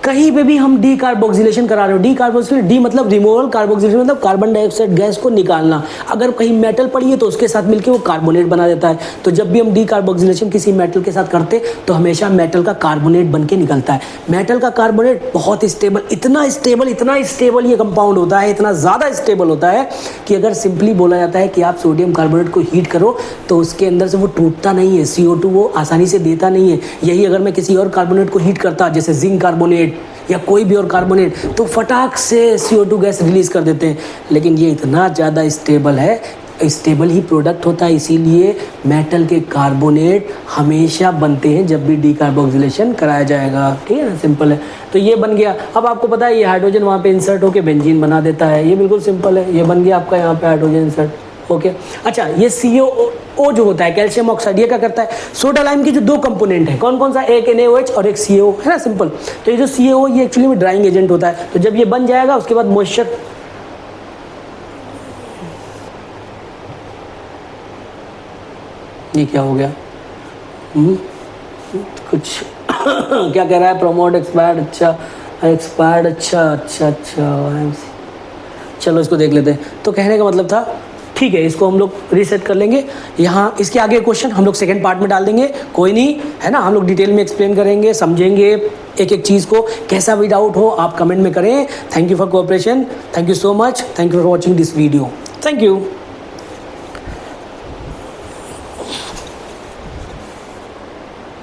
कहीं पे भी हम डी कार्बोक्सिलेशन करा रहे हो, डी कार्बोक्सिलेशन, डी मतलब रिमूवल, कार्बोक्सिलेशन मतलब कार्बन डाइऑक्साइड गैस को निकालना। अगर कहीं मेटल पड़ी है तो उसके साथ मिलके वो कार्बोनेट बना देता है। तो जब भी हम डी कार्बोक्सिलेशन किसी मेटल के साथ करते तो हमेशा मेटल का कार्बोनेट बन के निकलता है। मेटल का कार्बोनेट बहुत स्टेबल, इतना स्टेबल ये कंपाउंड होता है, इतना ज़्यादा स्टेबल होता है कि अगर सिंपली बोला जाता है कि आप सोडियम कार्बोनेट को हीट करो तो उसके अंदर से वो टूटता नहीं है, CO2 वो आसानी से देता नहीं है। यही अगर मैं किसी और कार्बोनेट को हीट करता, जैसे जिंक कार्बोनेट या कोई भी और कार्बोनेट, तो फटाक से CO2 गैस रिलीज कर देते हैं। लेकिन ये इतना ज़्यादा स्टेबल है, स्टेबल ही प्रोडक्ट होता है, इसीलिए मेटल के कार्बोनेट हमेशा बनते हैं जब भी डीकार्बोक्सिलेशन कराया जाएगा। ठीक है ना, सिंपल है। तो ये बन गया। अब आपको पता है ये हाइड्रोजन वहाँ पे इंसर्ट होकर बेंजीन बना देता है, ये बिल्कुल सिंपल है। ये बन गया आपका यहाँ पे हाइड्रोजन इंसर्ट। ओके, अच्छा, ये COO जो होता है, कैल्शियम ऑक्साइड, ये क्या करता है, सोडा लाइम के जो दो कंपोनेंट है, कौन कौन सा, एक NaOH और एक CaO, है ना, सिंपल। तो ये जो CaO ये एक्चुअली में ड्राइंग एजेंट होता है। तो जब ये बन जाएगा उसके बाद मॉइस्चर, ये क्या हो गया, कुछ क्या कह रहा है, प्रमोट एक्सपायर्ड, अच्छा एक्सपायर्ड, अच्छा, चलो इसको देख लेते हैं। तो कहने का मतलब था, ठीक है, इसको हम लोग रीसेट कर लेंगे। यहाँ इसके आगे क्वेश्चन हम लोग सेकंड पार्ट में डाल देंगे, कोई नहीं, है ना। हम लोग डिटेल में एक्सप्लेन करेंगे, समझेंगे एक एक चीज़ को। कैसा भी डाउट हो आप कमेंट में करें। Thank you for cooperation, thank you so much, thank you for watching this video, thank you.